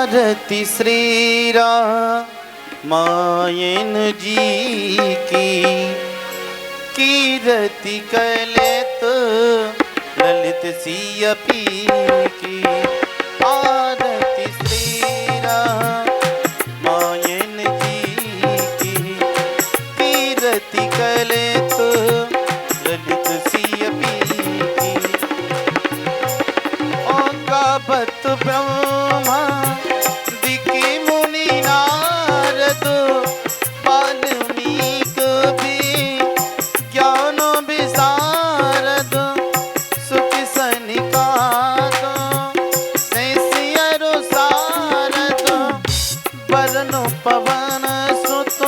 आरती श्री रामायण जी की, कीरति कलित ललित सियपी की। आरती श्री रामायण जी की, कीरति कलित ललित सियपी की। गावत ब्रह्मा दिकी मुनि नारद, वाल्मीक भी ज्ञान विशारद। सुखि सनिकाद शैष्यरु सारद, वरण पवन सुत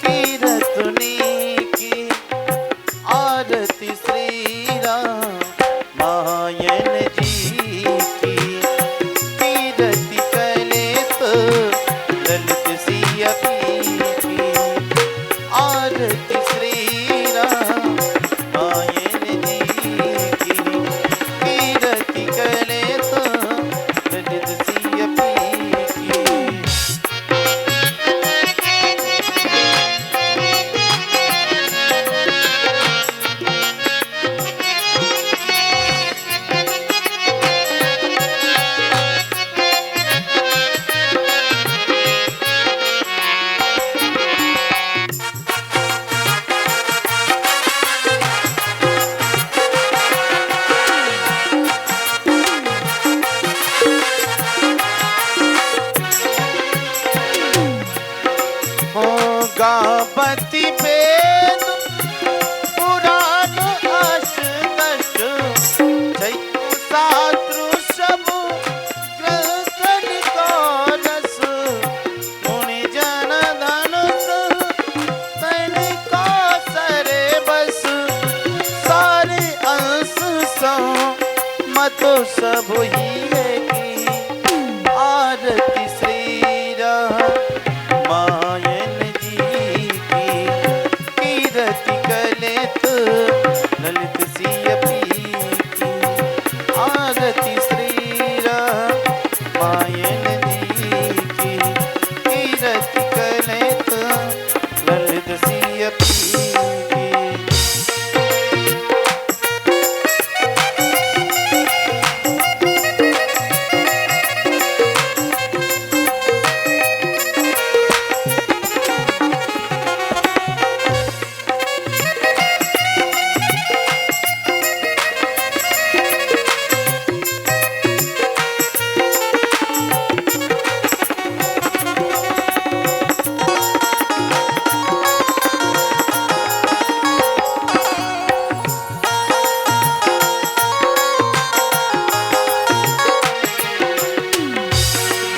कीरतुनी की। आरती श्री रामायण जी की, कीरति कलित ललित सियपी की। आरती श्री रामायण जी की, कीरति कलित ललित सियपी की। गावती वेद पुराण अष्टदश, चैत्र शास्त्र सब ग्रहण कारस। मुनि जन धनुष तनिका सरे बस, सारे अंश सम मत सब ही है की। आरती श्री रामायण कीरति कलित ललित सियपी की। आरती श्री रामायण जी की, कीरति कलित ललित सियपी की।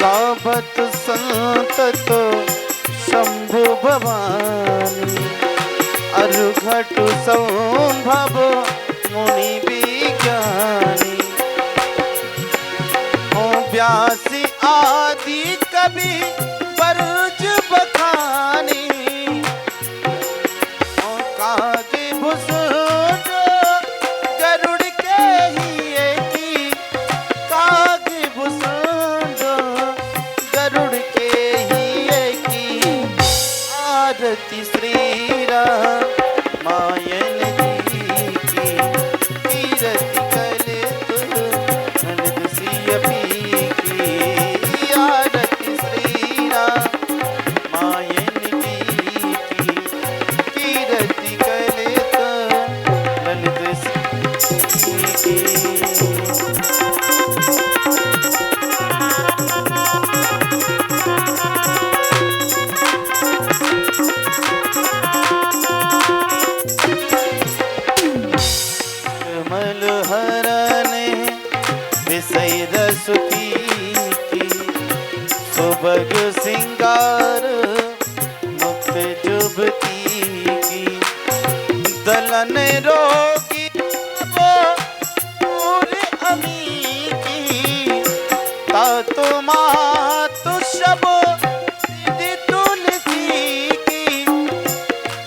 गावत संतत शंभु भवानी, अरुघट संभव मुनि विज्ञानी। हो व्यासी आदि कवि बरज बखानी, हो कागे भुसुंड गरुड़ के हिये की। कागे भुसुंड गरुड़ के हिये की। आरती श्री रामायण जी की, कीरति कलित ललित सियपी की। आरती श्री रामायण जी की, कीरति कलित ललित सियपी की। कमल हरने विषय रस की, सुबग सिंगार मुक्त जुबती की। दलन रोगी वो पूरे अमी की, तातु मातु शब विधि तुलसी की।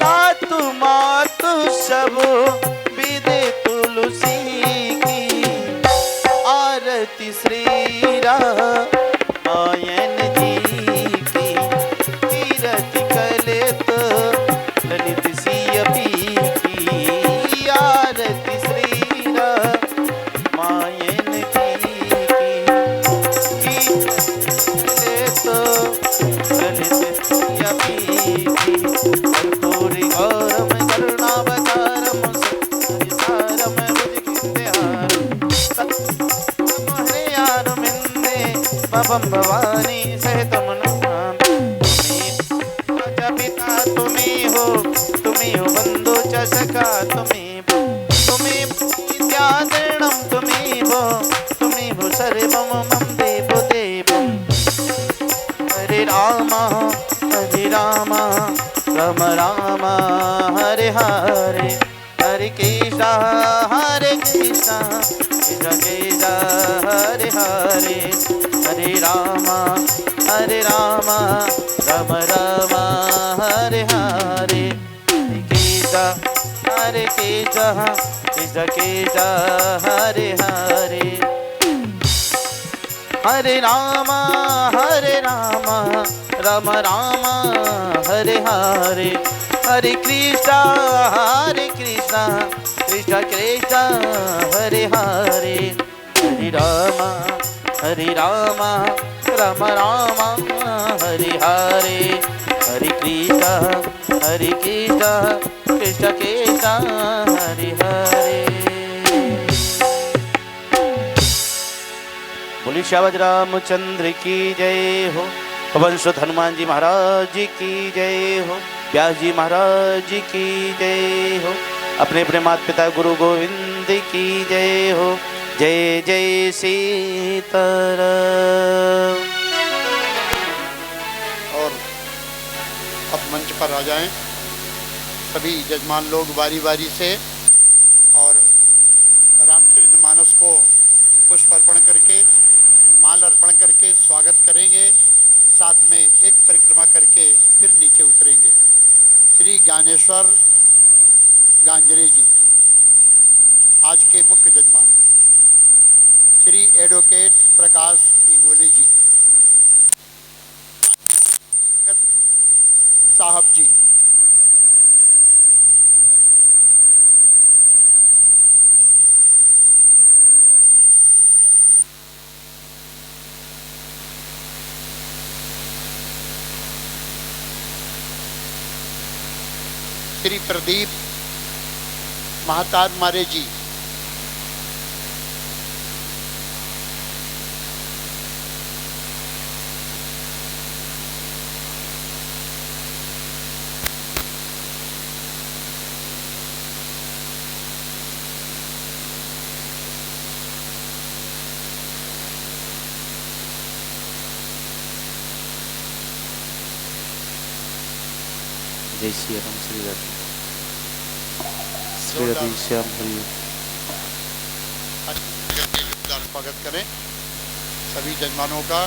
तातु मातु शब विधि तुलसी की। आरती श्री रामायण वल्लभम भवानी सहितम नमामि। तुम्ही पिता तुम्ही हो बंधु च सखा तुम्ही विद्याधरणं तुम्ही हो सर्वं मम देवो देवं। हरे राम राम राम हरे हरे हरे कृष्णा कृष्ण कृष्ण हरे हरे हरे राम राम राम हरे हरे हरे कृष्ण कृष्ण कृष्ण हरे हरे हरे राम राम राम हरे हरे हरे कृष्णा कृष्ण कृष्ण हरे हरे हरे राम राम राम हरे हरे हरे कृष्ण कृष्ण कृष्ण हरे हरे। बोली श्यावज रामचंद्र की जय हो। पवन सुत हनुमान जी महाराज की जय हो। व्यास जी महाराज की जय हो। अपने अपने माता पिता गुरु गोविंद की जय हो। जय जय सीताराम। और अब मंच पर आ जाएं सभी जजमान लोग बारी बारी से, और रामचरितमानस को पुष्प अर्पण करके माल अर्पण करके स्वागत करेंगे। साथ में एक परिक्रमा करके फिर नीचे उतरेंगे। श्री ज्ञानेश्वर गांजरे जी आज के मुख्य जजमान, श्री एडवोकेट प्रकाश इंगोले जी, साहब जी, श्री प्रदीप महातार मारे जी, जय श्री राम श्री राधे श्री राधे श्याम हरि। स्वागत करें सभी जजमानों का।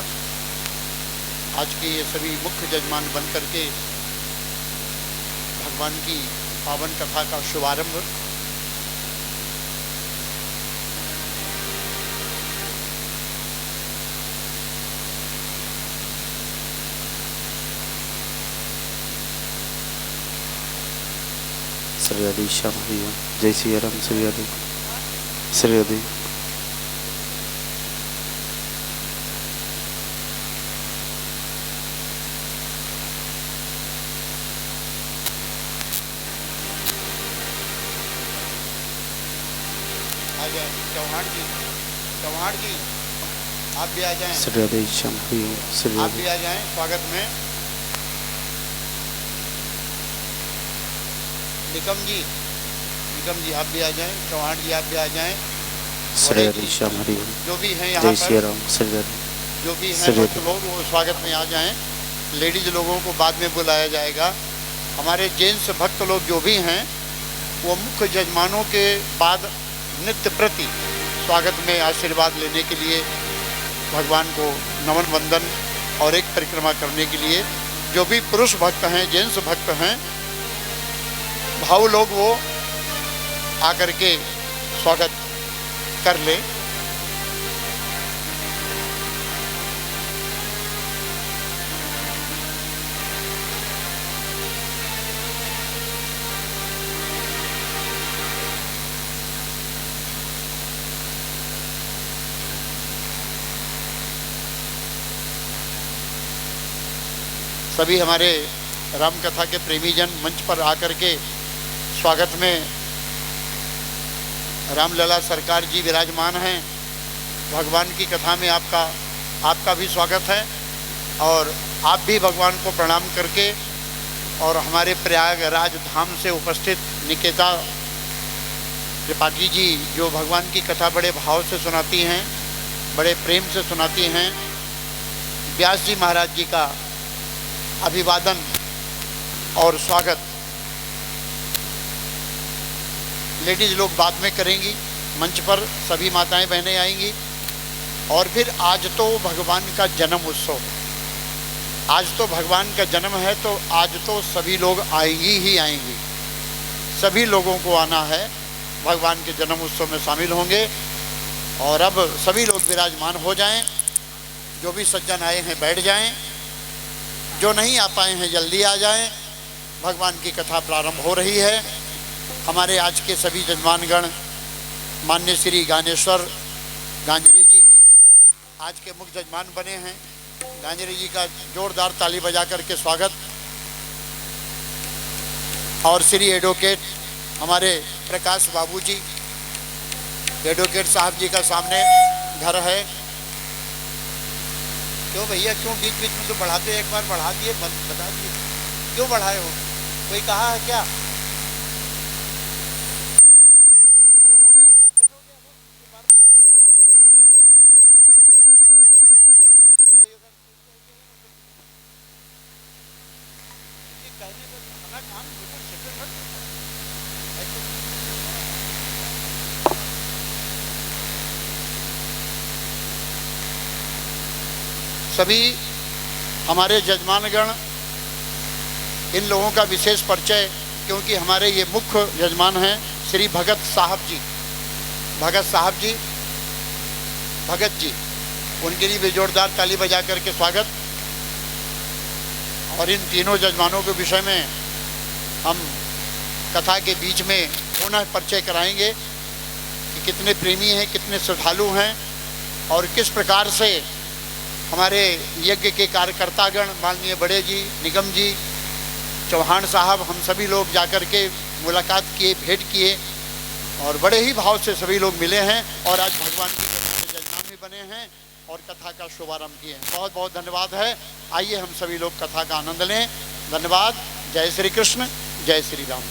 आज के ये सभी मुख्य जजमान बन करके भगवान की पावन कथा का शुभारंभ। श्री राधे श्याम हरि। जय श्री राम श्री राधे श्री राधे। आ जाए चौहान जी, चौहान जी आप भी आ जाएं। श्री राधे श्याम हरि श्री आप भी आ जाएं स्वागत में। निकम जी आप भी आ जाएं। चौहान जी आप भी आ जाएं। श्री राधे श्याम हरि। जो भी हैं यहाँ जय श्री पर, राम श्री राधे जो भी हैं भक्त लोग वो स्वागत में आ जाएं। लेडीज लोगों को बाद में बुलाया जाएगा। हमारे जेंट्स भक्त लोग जो भी हैं वो मुख्य जजमानों के बाद नित्य प्रति स्वागत में आशीर्वाद लेने के लिए, भगवान को नमन वंदन और एक परिक्रमा करने के लिए जो भी पुरुष भक्त हैं, जेंट्स भक्त हैं, भाव लोग वो आकर के स्वागत कर ले। सभी हमारे राम कथा के प्रेमी जन मंच पर आकर के स्वागत में रामलला सरकार जी विराजमान हैं। भगवान की कथा में आपका आपका भी स्वागत है। और आप भी भगवान को प्रणाम करके और हमारे प्रयागराज धाम से उपस्थित निकेता त्रिपाठी जी जो भगवान की कथा बड़े भाव से सुनाती हैं, बड़े प्रेम से सुनाती हैं, व्यास जी महाराज जी का अभिवादन और स्वागत लेडीज लोग बाद में करेंगी। मंच पर सभी माताएं बहनें आएंगी। और फिर आज तो भगवान का जन्म उत्सव, आज तो भगवान का जन्म है, तो आज तो सभी लोग आएंगी ही आएंगी। सभी लोगों को आना है, भगवान के जन्म उत्सव में शामिल होंगे। और अब सभी लोग विराजमान हो जाएं। जो भी सज्जन आए हैं बैठ जाएं, जो नहीं आ पाए हैं जल्दी आ जाएं। भगवान की कथा प्रारंभ हो रही है। हमारे आज के सभी जजमानगण मान्य श्री गानेश्वर गांजरे जी आज के मुख्य जजमान बने हैं। गांजरे जी का जोरदार ताली बजा करके स्वागत। और श्री एडवोकेट हमारे प्रकाश बाबू जी, एडवोकेट साहब जी का सामने घर है। क्यों भैया, क्यों बीच बीच में तो बढ़ाते, एक बार बढ़ा दिए, बता दिए क्यों बढ़ाए हो? कोई कहा है क्या? अरे हो गया, एक बार फिर हो गया, तो बार बार बढ़ाना घटाना तो गड़बड़ हो जाएगा। कोई अगर कहने पर हमारा काम बिल्कुल सेटल मत सभी हमारे जजमानगण, इन लोगों का विशेष परिचय, क्योंकि हमारे ये मुख्य जजमान हैं श्री भगत साहब जी, भगत साहब जी, भगत जी, उनके लिए भी जोरदार ताली बजा करके स्वागत। और इन तीनों जजमानों के विषय में हम कथा के बीच में पुनः परिचय कराएंगे कि कितने प्रेमी हैं, कितने श्रद्धालु हैं और किस प्रकार से हमारे यज्ञ के कार्यकर्तागण माननीय बड़े जी, निगम जी, चौहान साहब, हम सभी लोग जाकर के मुलाकात किए, भेंट किए और बड़े ही भाव से सभी लोग मिले हैं और आज भगवान की कथा के जजमान भी बने हैं और कथा का शुभारंभ किए हैं। बहुत बहुत धन्यवाद है। आइए हम सभी लोग कथा का आनंद लें। धन्यवाद। जय श्री कृष्ण, जय श्री राम।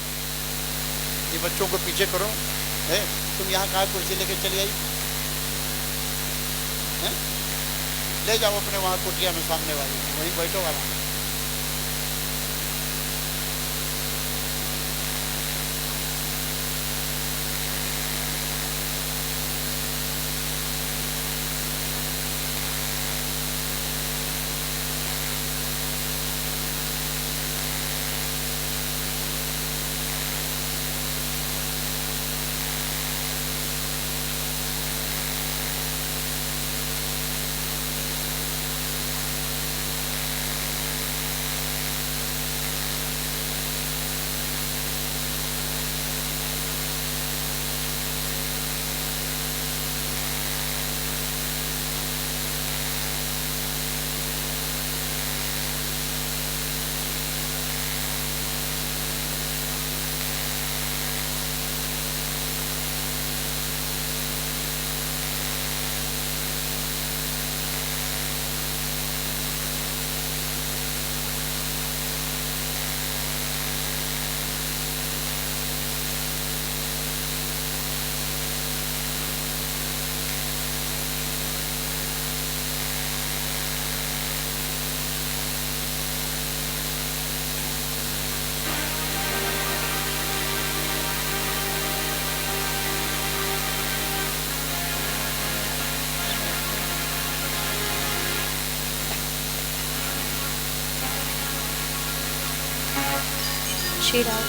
ये बच्चों को पीछे करो। तुम यहाँ कहाँ कुर्सी लेके चली आई? ले जाओ अपने वहाँ कुटिया में सामने वाली, वहीं बैठो आराम। श्री राम।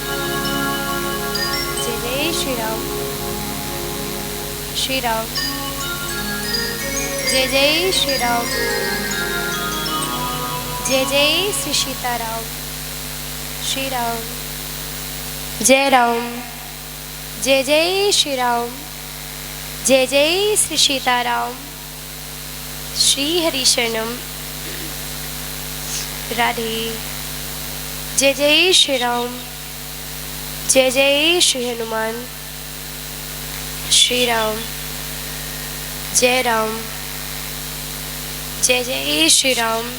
जय जय श्री राम। श्री राम। जय जय श्री राम। जय जय श्री सीताराम। श्री राम। जय राम। जय जय श्री राम। जय जय श्री सीताराम। श्री हरि शरणम। राधे। जय जय श्री राम। जय जय श्री हनुमान। श्री राम। जय राम। जय जय श्री राम।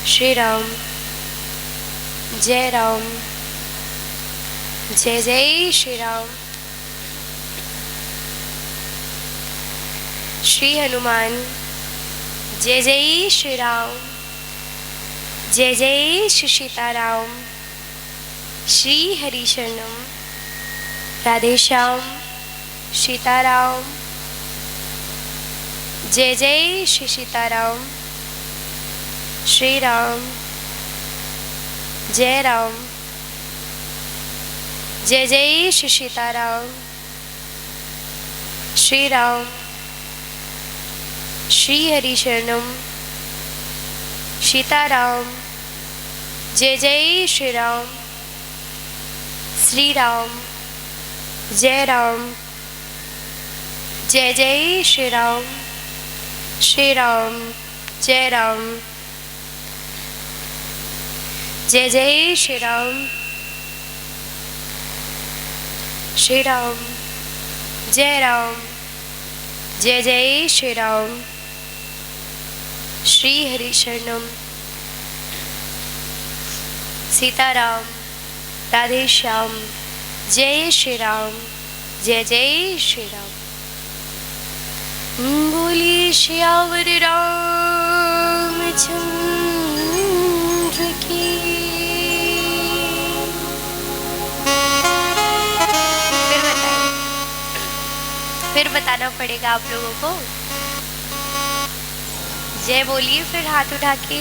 श्री राम जय राम। जय जय श्री राम। श्री हनुमान जय जय श्री राम। जय जय श्री सीताराम। श्री हरि शरणम। राधे श्याम सीताराम। जय जय श्री सीताराम। श्री राम जय राम। जय जय श्री सीताराम। श्री राम। श्री हरि शरणम सीताराम। जय जय श्री राम। श्री राम जय राम। जय जय श्री राम। श्री राम जय राम। जय जय श्री राम। श्री राम जय राम। जय जय श्री राम। श्री हरि शरणम सीताराम। राधे श्याम। जय श्री राम। जय जय श्री राम। बोली श्यावर रामचंद्र की। फिर बताना पड़ेगा आप लोगों को। जय बोलिए फिर हाथ उठा के।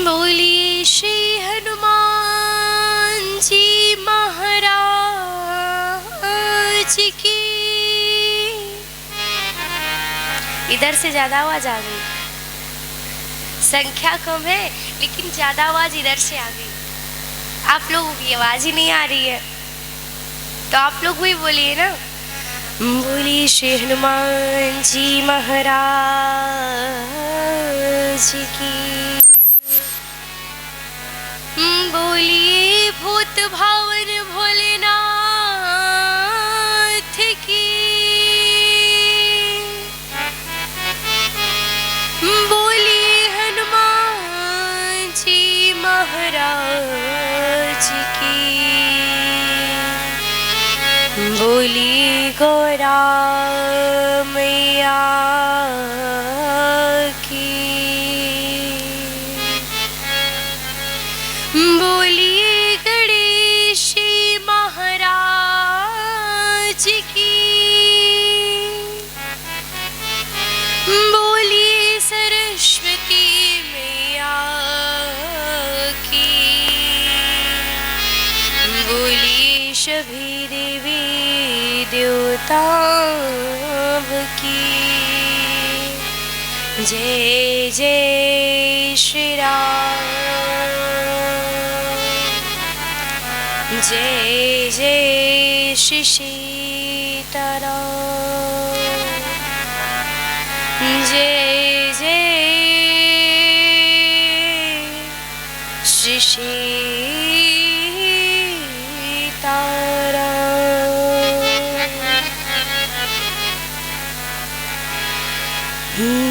बोलिए श्री हनुमान जी महाराज की। इधर से ज्यादा आवाज आ गई। संख्या कम है लेकिन ज्यादा आवाज इधर से आ गई। आप लोगों की आवाज ही नहीं आ रही है तो आप लोग भी बोलिए ना। बोलिए श्री हनुमान जी महाराज की। बोलिए भूत भावन भोलेनाथ की। बोलिए हनुमान जी महाराज की। बोलिए गौरा मैया की। बोलिए गणेश महाराज की। बोलिए सरस्वती मैया की। बोलिए सभी देवी देवताओं की। जय जय श्री राम। जय जय श्री सीताराम। जय जय श्री सीताराम।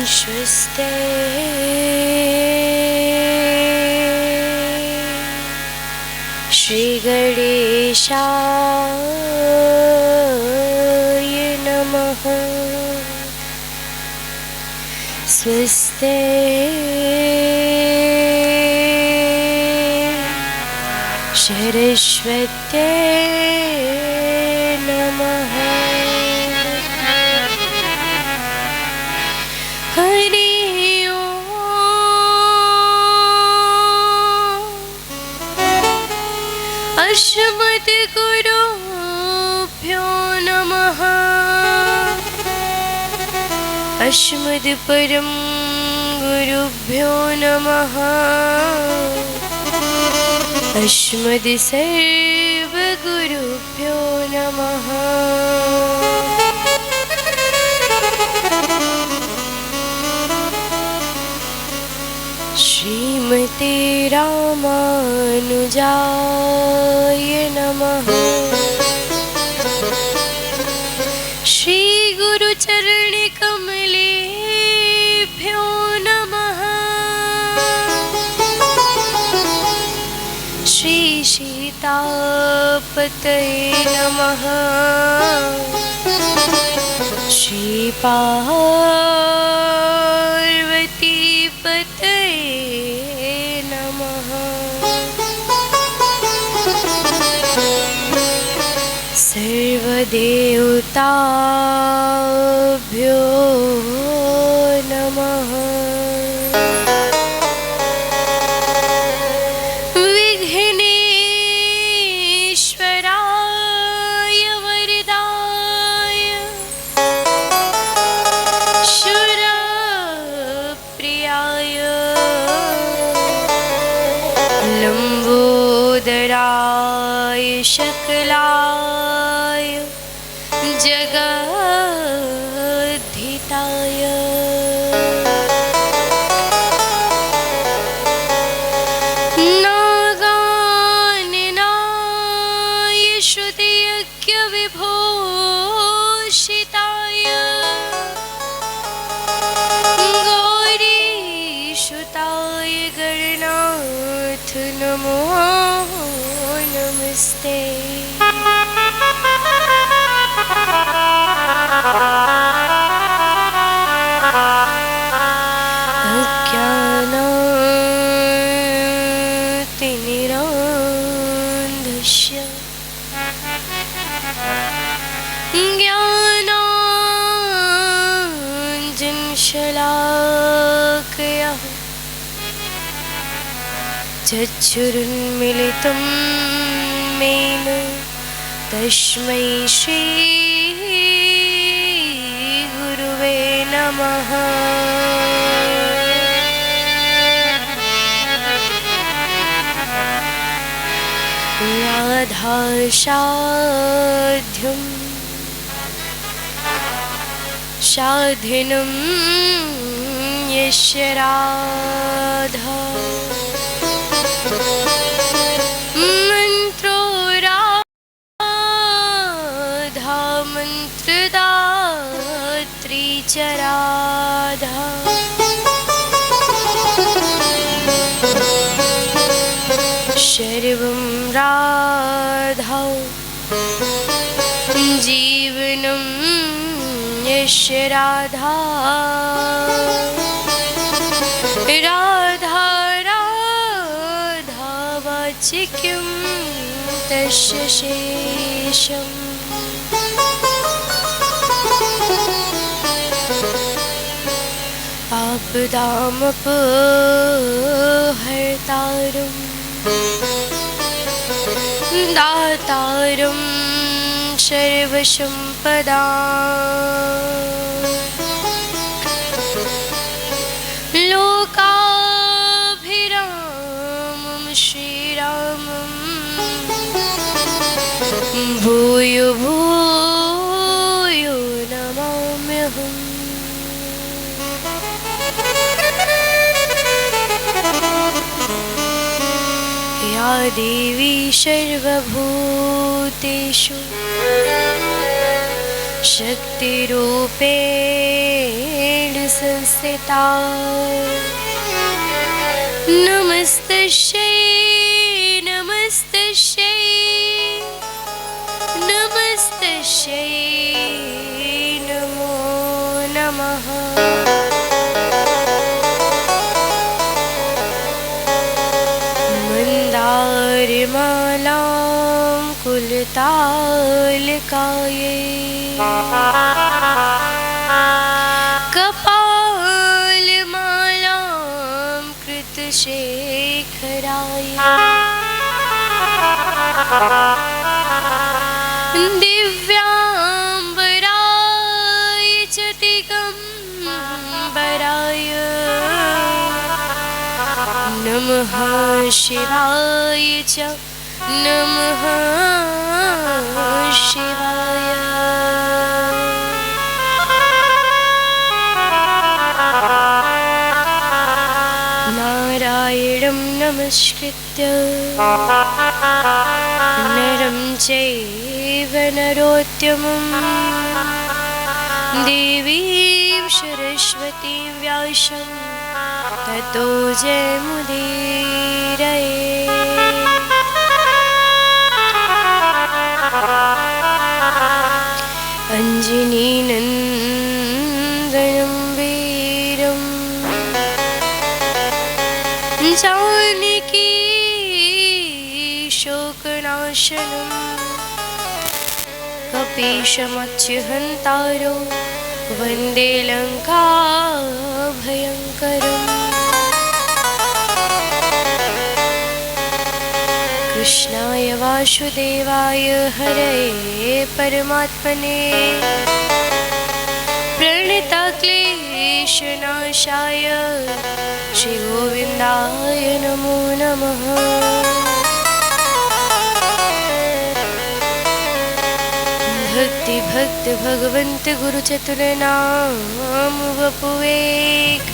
स्वस्ति श्री गणेशाय नमः। स्वस्ति सरस्वती नमः। हरि ओम। अस्मद्गुरुभ्यो नमः। अस्मद्परम गुरुभ्यो नमः। अस्मद्सर्वगुरुभ्यो नमः। श्रीमते रामानुजाय नमः। श्री गुरु चरण कमले सीतापतये नमः। श्री पार्वतीपतये नमः। सर्वदेवताभ्यो नमः। विघ्नेश्वराय वरदाय शूरप्रियाय लंबोदराय शकलाय जगद्धिताय नागाननाय श्रुतियज्ञविभूषिताय गौरीसुताय गणनाथ नमो नमस्ते। अज्ञानातिमिरान्धस्य ज्ञानाञ्जनशलाकया चक्षुरुन्मीलितं येन तस्मै श्री गुरुवे नमः। राधासाध्यं साधिनं यस्य राधा मंत्रो राधा मंत्रदात्री च राधा। सर्वं राधा जीवनं यस्य राधा राधा राधा वाचिक्यं तस्य शेषम्। आपदामपहर्तारं दातारं सर्वसम्पदाम् लोकाभिरामं श्रीरामं भूयो भूयो नमाम्यहम्। या देवी सर्वभूतेषु शक्तिरूपेण संस्थिता नमस्तस्यै नमस्तस्यै नमस्तस्यै नमो नमः। मन्दारमालां कुलतालकायै कपालमालां कृतशेखराय दिव्याम्बराय च दिगम्बराय नमः शिवाय च नमः शिवाय। नारायणं नमस्कृत्य नरं चैव नरोत्तमं देवीं सरस्वतीं व्यासं ततो जयमुदीरये। अञ्जनीनन्दनं वीरं जानकी शोकनाशनं कपीशमच्युहन्तारो वन्दे लङ्काभयङ्करम्। कृष्णाय वासुदेवाय हरये परमात्मने प्रणतक्लेशनाशाय श्रीगोविन्दाय नमो नमः। भक्ति भक्त भगवंत गुरु चतुर नाम वपुएक,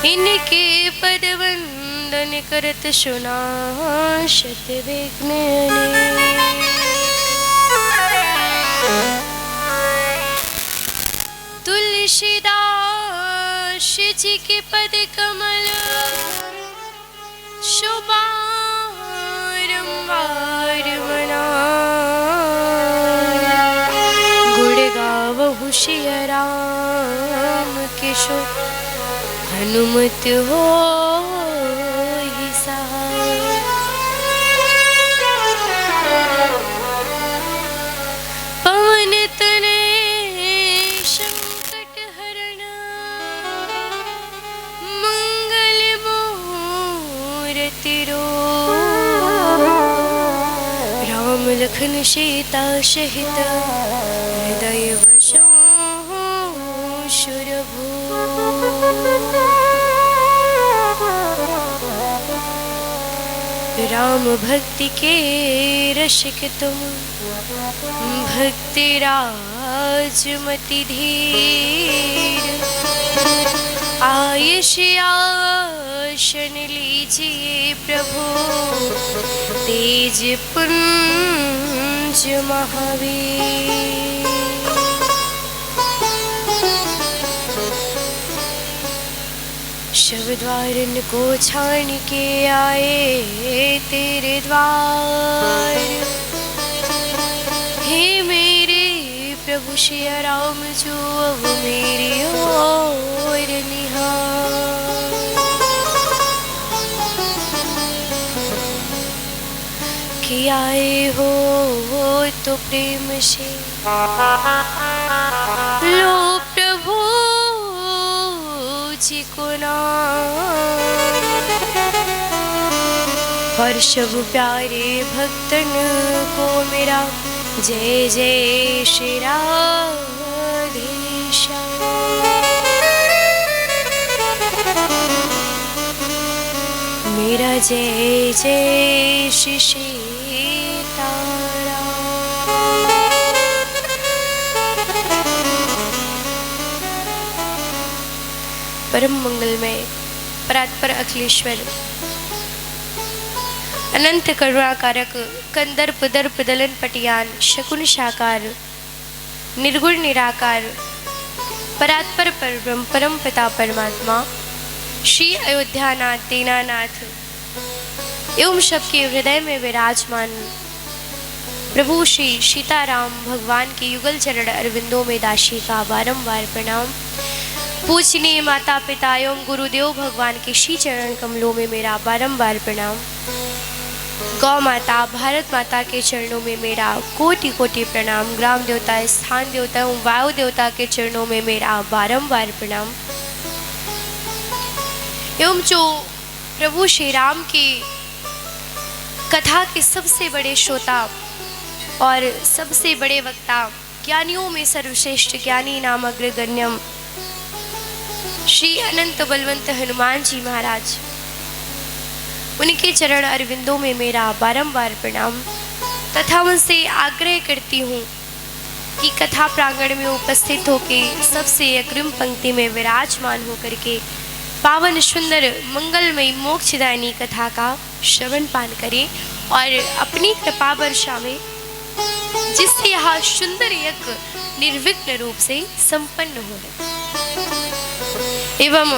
इनके पद वंदन करत सुनाशत विघ्न अनेक। तुलसीदास जी के पद कमल शुभारंभार बना, गुण गावहु सिया राम के सो हनुमत हो सहाय। पवन तनय संकट हरण, मंगल मूर्ति राम लखन सीता सहित हृदय वशो सुरभू। राम भक्ति के रसिक तुम, भक्ति राजमति धीर। आयुष आसन लीजिए प्रभु, तेज पुंज महावीर। शब्द्वारन को छान के आए तेरे द्वार, हे मेरे प्रभु सिया राम जो अब मेरी ओर निहार। कि आए हो तो प्रेम से लो प्रभु जी को नाम। और सब प्यारे भक्तन को मेरा जय जय श्री राधेश्याम। मेरा जय जय श्री सीताराम। परम मंगलमय परात्पर अखिलेश्वर अनंत करुणाकारक कंदर्प दर्प दलन पटियान शकुन साकार निर्गुण निराकार परात्पर परब्रह्म परम पिता परमात्मा श्री अयोध्यानाथ दीनानाथ एवं सबके हृदय में विराजमान प्रभु श्री सीताराम भगवान के युगल चरण अरविंदों में दासी का बारंबार प्रणाम। पूजनीय माता पिता एवं गुरुदेव भगवान के श्री चरण कमलों में मेरा बारंबार प्रणाम। गौ माता भारत माता के चरणों में मेरा कोटि कोटि प्रणाम। ग्राम देवता स्थान देवता एवं वायु देवता के चरणों में मेरा बारंबार प्रणाम। एवं जो प्रभु श्री राम की कथा के सबसे बड़े श्रोता और सबसे बड़े वक्ता ज्ञानियों में सर्वश्रेष्ठ ज्ञानी नाम अग्रगण्यम श्री अनंत बलवंत हनुमान जी महाराज, उनके चरण अरविंदों में मेरा बारंबार प्रणाम तथा उनसे आग्रह करती हूँ कि कथा प्रांगण में उपस्थित होकर सबसे अग्रिम पंक्ति में विराजमान होकर के पावन सुंदर मंगलमयी मोक्षदायिनी कथा का श्रवण पान करें और अपनी कृपा वर्षा में जिससे यह सुंदर यज्ञ निर्विघ्न रूप से संपन्न हो एवं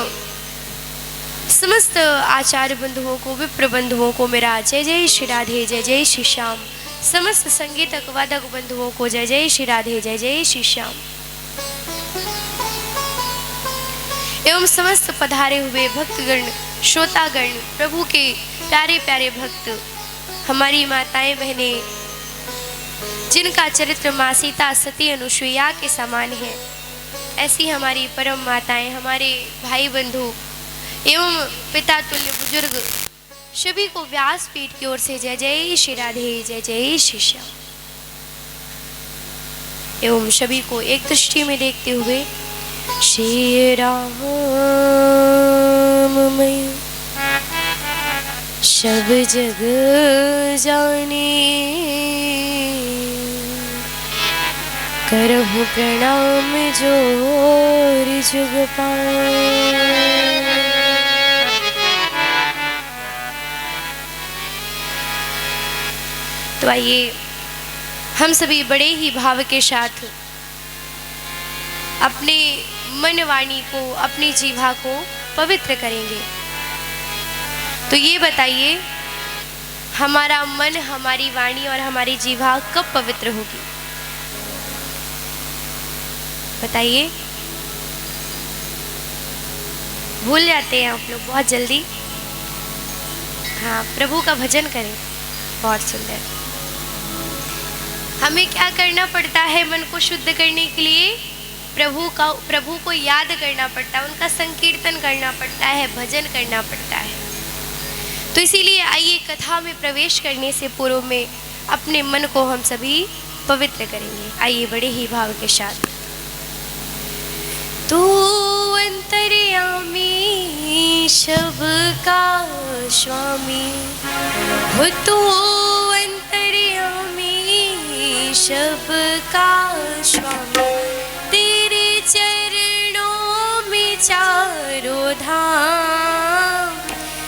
समस्त आचार्य बंधुओं को विप्र बंधुओं को मेरा जय जय श्री राधे जय जय श्री श्याम समस्त संगीतक वादक बंधुओं को जय जय श्री राधे, जय जय श्री श्याम। एवं समस्त पधारे हुए भक्तगण, श्रोतागण, प्रभु के प्यारे प्यारे भक्त, हमारी माताएं बहनें, जिनका चरित्र माँ सीता सती अनुसुईया के समान है, ऐसी हमारी परम माताएं, हमारे भाई बंधु एवं पिता तुल्य बुजुर्ग, सभी को व्यासपीठ की ओर से जय जय श्री राधे, जय जय श्री श्याम। एवं सभी को एक दृष्टि में देखते हुए श्री राम मैं सब जग जाने, करहु प्रणाम जोर जुग पाए। तो आइए हम सभी बड़े ही भाव के साथ अपने मन वाणी को, अपनी जीवा को पवित्र करेंगे। तो ये बताइए, हमारा मन, हमारी वाणी और हमारी जीवा कब पवित्र होगी? बताइए। भूल जाते हैं आप लोग बहुत जल्दी। हाँ, प्रभु का भजन करें, बहुत सुंदर। हमें क्या करना पड़ता है मन को शुद्ध करने के लिए? प्रभु को याद करना पड़ता है, उनका संकीर्तन करना पड़ता है, भजन करना पड़ता है। तो इसीलिए आइए कथा में प्रवेश करने से पूर्व में अपने मन को हम सभी पवित्र करेंगे। आइए बड़े ही भाव के साथ। तू अंतर्यामी सबका स्वामी हो, तू अंतर्यामी सबका स्वामी, तेरे चरणों में चारों धाम,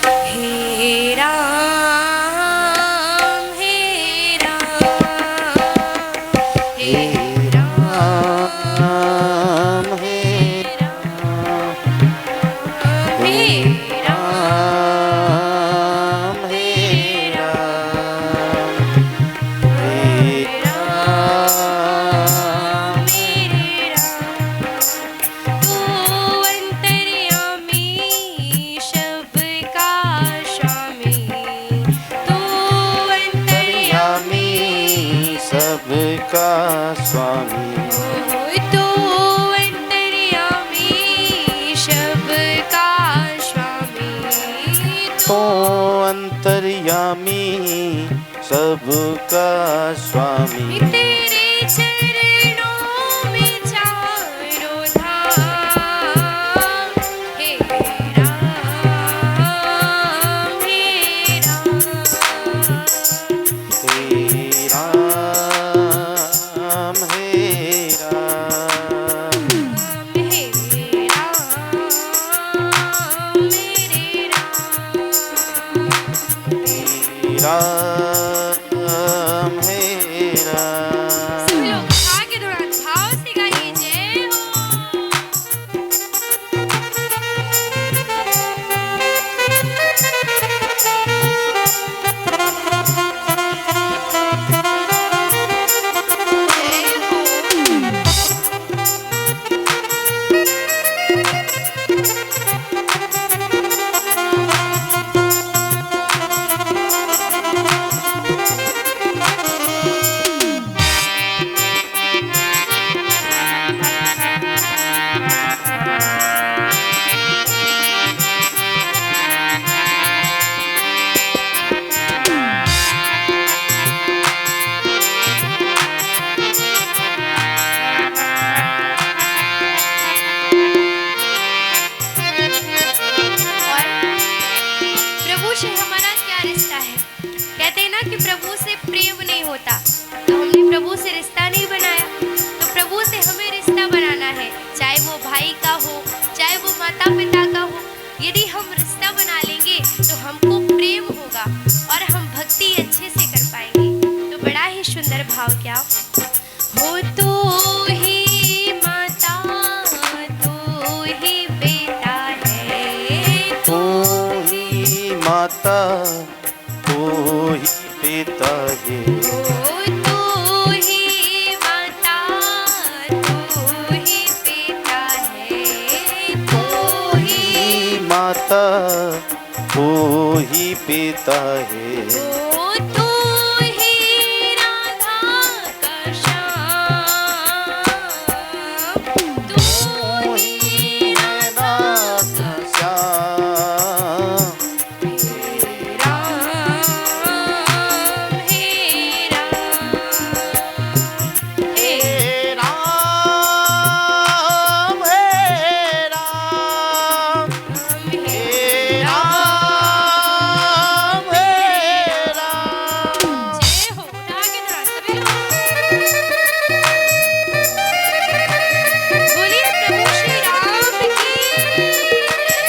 हे राम हे राम हे राम हे राम हे राम हे राम मेरे राम। तू अंतर्यामी सबका स्वामी, तू अंतर्यामी सबका स्वामी, तू अंतर्यामी सबका स्वामी, तो अंतर्यामी सबका स्वामी, तेरे चरणों में चारों धाम, हे राम हे राम हे राम हे राम हे राम मेरे राम हे राम। सब लोग आगे थोड़ा भाव से गाइए, जय हो। और प्रभु से हमारा क्या रिश्ता है? कहते हैं ना कि प्रभु से प्रेम नहीं होता, तो हमने प्रभु से रिश्ता नहीं बनाया। तो प्रभु से हमें रिश्ता बनाना है, चाहे वो भाई का हो, चाहे वो माता पिता का हो। यदि हम रिश्ता बना लेंगे तो हमको प्रेम होगा और हम भक्ति अच्छे से कर पाएंगे। तो बड़ा ही सुंदर भाव क्या हो, तो ही माता तू ही बेटा है, तू ही माता, तू ही पिता है, ओ माता तू ही पिता है। ओ तू ही राधा का श्याम, तू ही राधा का श्याम राम, हे राम, हे राम हे राम हे राम हे राम। जय हो नागनाथ सभी लोग बोलिए प्रभु श्री राम की जय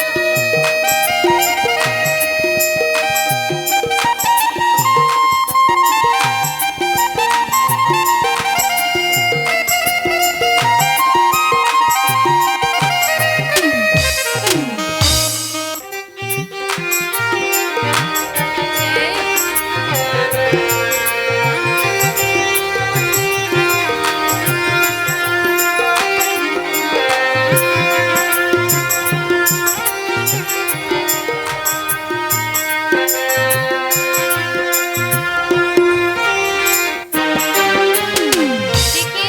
देखिए,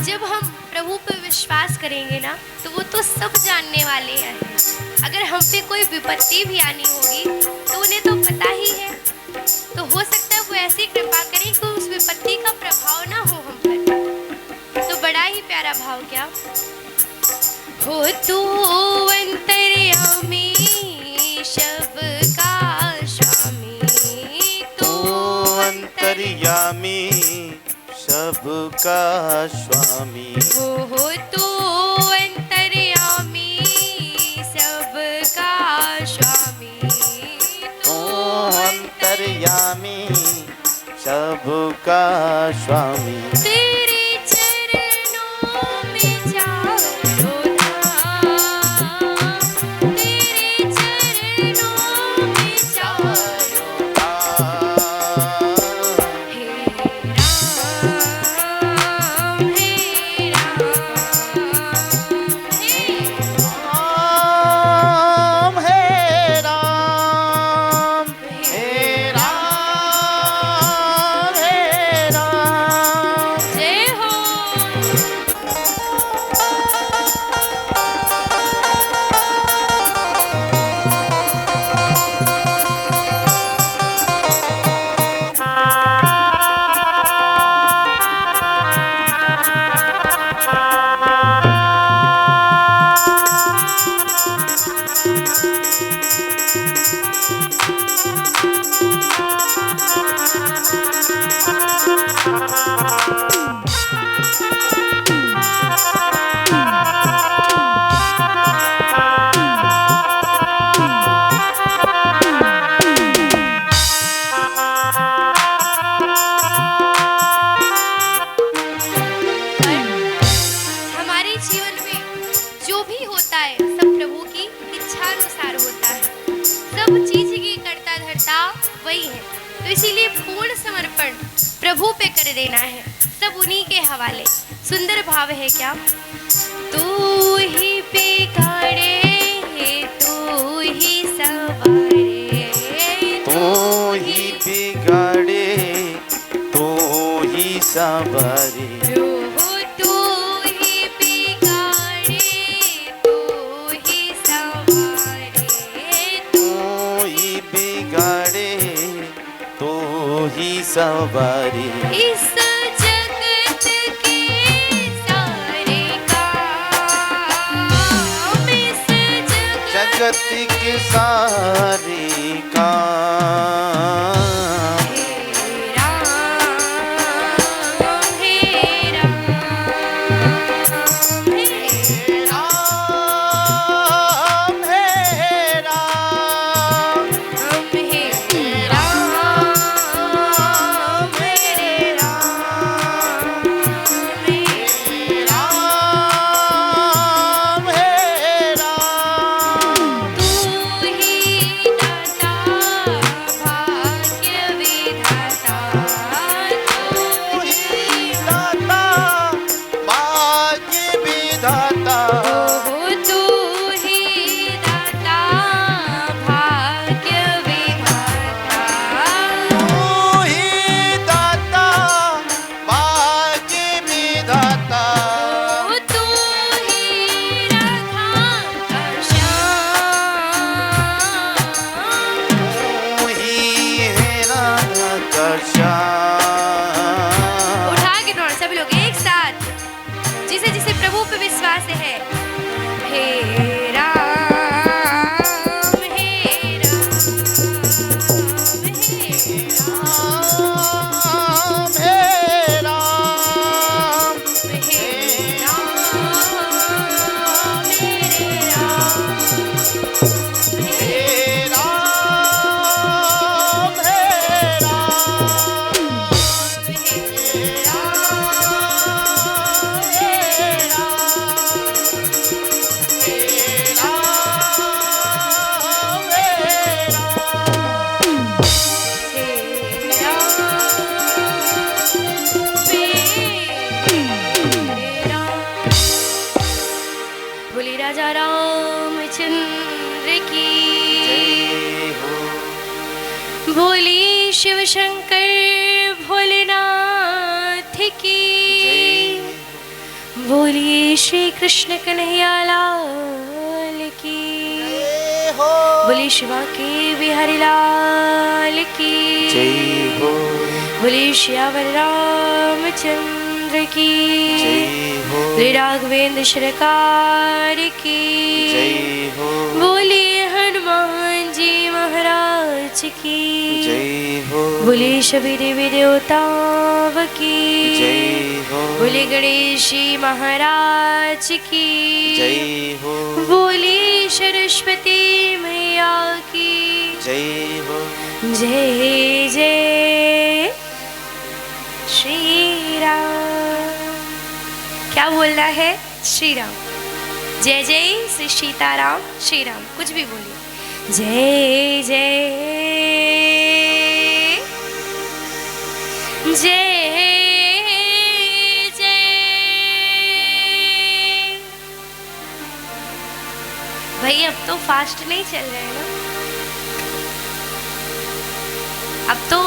जब हम प्रभु पे विश्वास करेंगे ना तो वो तो सब जानने वाले हैं। अगर हम पे कोई विपत्ति भी आनी होगी तो उन्हें तो पता ही है, तो हो सकता है वो ऐसी कृपा करें कि उस विपत्ति का प्रभाव ना हो हम पर। तो बड़ा ही प्यारा भाव क्या हो तू अंतर्यामी सबका स्वामी, तू अंतर्यामी सबका स्वामी। हो तू अंतर्यामी सबका स्वामी, तू अंतर्यामी सबका स्वामी। तेरे चरणों में चारों धाम, तेरे चरणों में चारों हे राम, हे राम, हे राम हे राम हे राम हे राम। जय हो। हमारे जीवन में जो भी होता है सब प्रभु की इच्छा अनुसार होता है। सब चीज की करता धरता वही है, तो इसीलिए पूर्ण समर्पण प्रभु पे कर देना है, सब उन्हीं के हवाले। सुंदर भाव है क्या तू ही बिगाड़े तू ही सवारे, तू ही बिगाड़े तू ही संवारे। तू ही बिगाड़े तू ही सवारे, तू ही बिगाड़े तू ही संवारे। इस जगत के सारे काम, इस जगत के सारे काम हे राम, हे राम, हे राम हे राम राम, हे राम, हे राम, राम हे हे राम। तू ही दाता शिव शंकर भोलेनाथ की, बोलिए श्री कृष्ण कन्हैया लाल की, बोलिए शिवा के बिहारी लाल की, बोलिए श्यावर रामचंद्र की, बोलिए राघवेंद्र सरकार की, बोलिए हनुमान जी महाराज की, बोलिए सभी देवी देवताओं की, बोलिए गणेश जी महाराज की, बोलिए सरस्वती मैया की जय जय श्री राम। क्या बोलना है? श्री राम। जय जय श्री सीताराम श्री राम, कुछ भी बोलिए। जय जय जय जय। भाई अब तो फास्ट नहीं चल रहे हैं ना, अब तो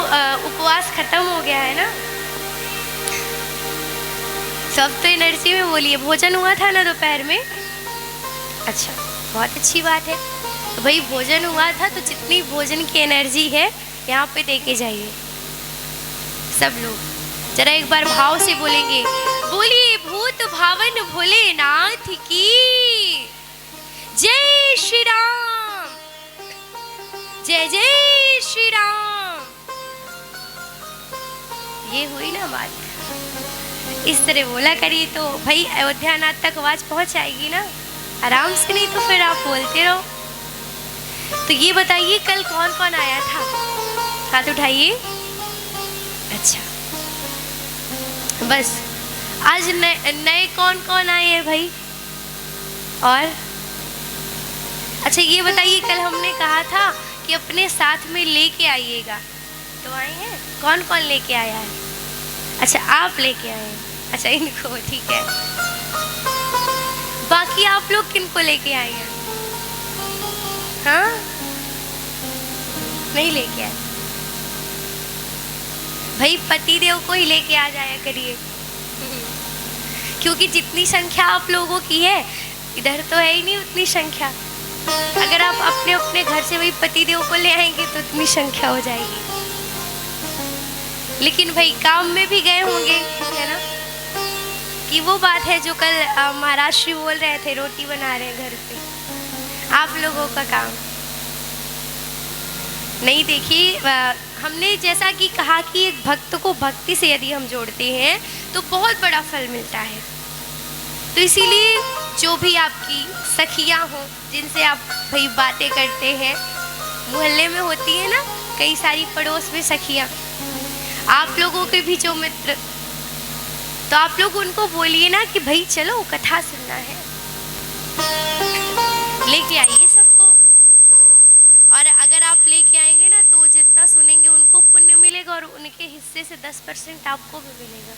उपवास खत्म हो गया है ना, सब तो एनर्जी में बोलिए। भोजन हुआ था ना दोपहर में? अच्छा, बहुत अच्छी बात है। तो भाई भोजन हुआ था तो जितनी भोजन की एनर्जी है यहाँ पे दे के जाइए सब लोग। जरा एक बार भाव से बोलेंगे, बोलिए भूत भावन भोलेनाथ की जय श्री राम, जय जय श्री राम। ये हुई ना बात, इस तरह बोला करिए तो भाई अयोध्यानाथ तक आवाज पहुंच आएगी ना आराम से, नहीं तो फिर आप बोलते रहो। तो ये बताइए कल कौन कौन आया था? हाथ उठाइए। अच्छा, बस आज नए कौन कौन आए हैं भाई? और अच्छा ये बताइए, कल हमने कहा था कि अपने साथ में लेके आइएगा, तो आए हैं? कौन कौन लेके आया है? अच्छा आप लेके आए हैं, अच्छा इनको, ठीक है। बाकी आप लोग किनको लेके आए हैं? हाँ, नहीं लेके आए भाई, पति देव को ही लेके आ जाया करिए क्योंकि जितनी संख्या आप लोगों की है इधर तो है ही नहीं उतनी संख्या। अगर आप अपने अपने घर से वही पति देव को ले आएंगे तो उतनी संख्या हो जाएगी। लेकिन भाई काम में भी गए होंगे, है ना, कि वो बात है जो कल महाराज श्री बोल रहे थे, रोटी बना रहे हैं घर पे। आप लोगों का काम नहीं, देखिए हमने जैसा कि कहा कि एक भक्त को भक्ति से यदि हम जोड़ते हैं तो बहुत बड़ा फल मिलता है। तो इसीलिए जो भी आपकी सखियां हो जिनसे आप भाई बातें करते हैं, मोहल्ले में होती है ना कई सारी पड़ोस में सखियां, आप लोगों के भी जो मित्र, तो आप लोग उनको बोलिए ना कि भाई चलो कथा सुनना है, लेके आइए सबको। और अगर आप लेके आएंगे ना तो जितना सुनेंगे उनको पुण्य मिलेगा और उनके हिस्से से 10% आपको भी मिलेगा।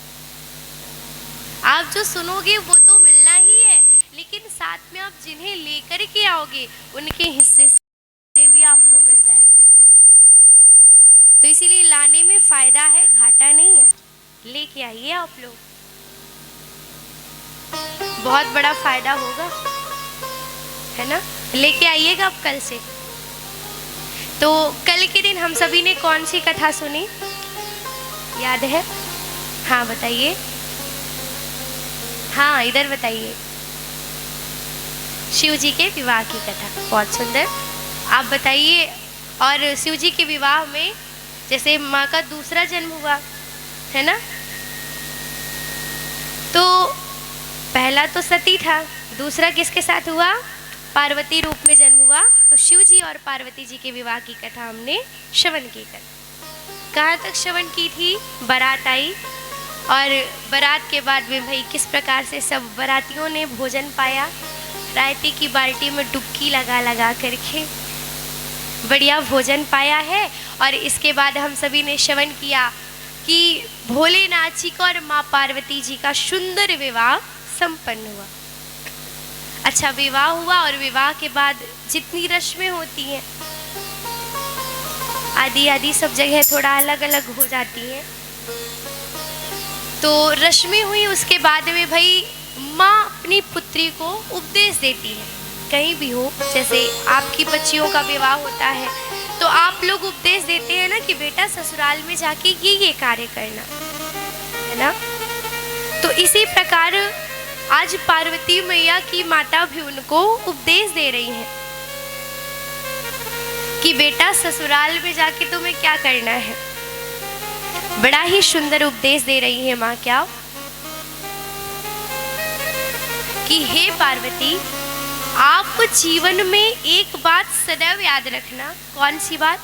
आप जो सुनोगे वो तो मिलना ही है, लेकिन साथ में आप जिन्हें लेकर के आओगे उनके हिस्से से भी आपको मिल जाएगा। तो इसीलिए लाने में फायदा है, घाटा नहीं है। लेके आइए आप लोग, बहुत बड़ा फायदा होगा, है ना। लेके आइएगा आप कल से। तो कल के दिन हम सभी ने कौन सी कथा सुनी, याद है? हाँ बताइए, हाँ इधर बताइए। शिव जी के विवाह की कथा, बहुत सुंदर। आप बताइए। और शिव जी के विवाह में जैसे माँ का दूसरा जन्म हुआ है ना, तो पहला तो सती था, दूसरा किसके साथ हुआ? पार्वती रूप में जन्म हुआ। तो शिव जी और पार्वती जी के विवाह की कथा हमने श्रवण की कर। कहाँ तक श्रवण की थी? बारात आई और बारात के बाद में भाई किस प्रकार से सब बारातियों ने भोजन पाया, रायते की बाल्टी में डुबकी लगा लगा करके बढ़िया भोजन पाया है। और इसके बाद हम सभी ने श्रवण किया कि भोलेनाथ जी का और माँ पार्वती जी का सुंदर विवाह संपन्न हुआ। अच्छा, विवाह हुआ और विवाह के बाद जितनी रस्में होती हैं आदि आदि सब जगह थोड़ा अलग अलग हो जाती हैं। तो रश्मि हुई, उसके बाद में भाई माँ अपनी पुत्री को उपदेश देती है। कहीं भी हो, जैसे आपकी बच्चियों का विवाह होता है तो आप लोग उपदेश देते हैं ना कि बेटा ससुराल में जाके ये कार्य करना है ना। तो इसी प्रकार आज पार्वती मैया की माता भी उनको उपदेश दे रही हैं कि बेटा ससुराल में जाके तुम्हें क्या करना है। बड़ा ही सुंदर उपदेश दे रही है माँ। क्या कि हे पार्वती, आप जीवन में एक बात सदैव याद रखना। कौन सी बात?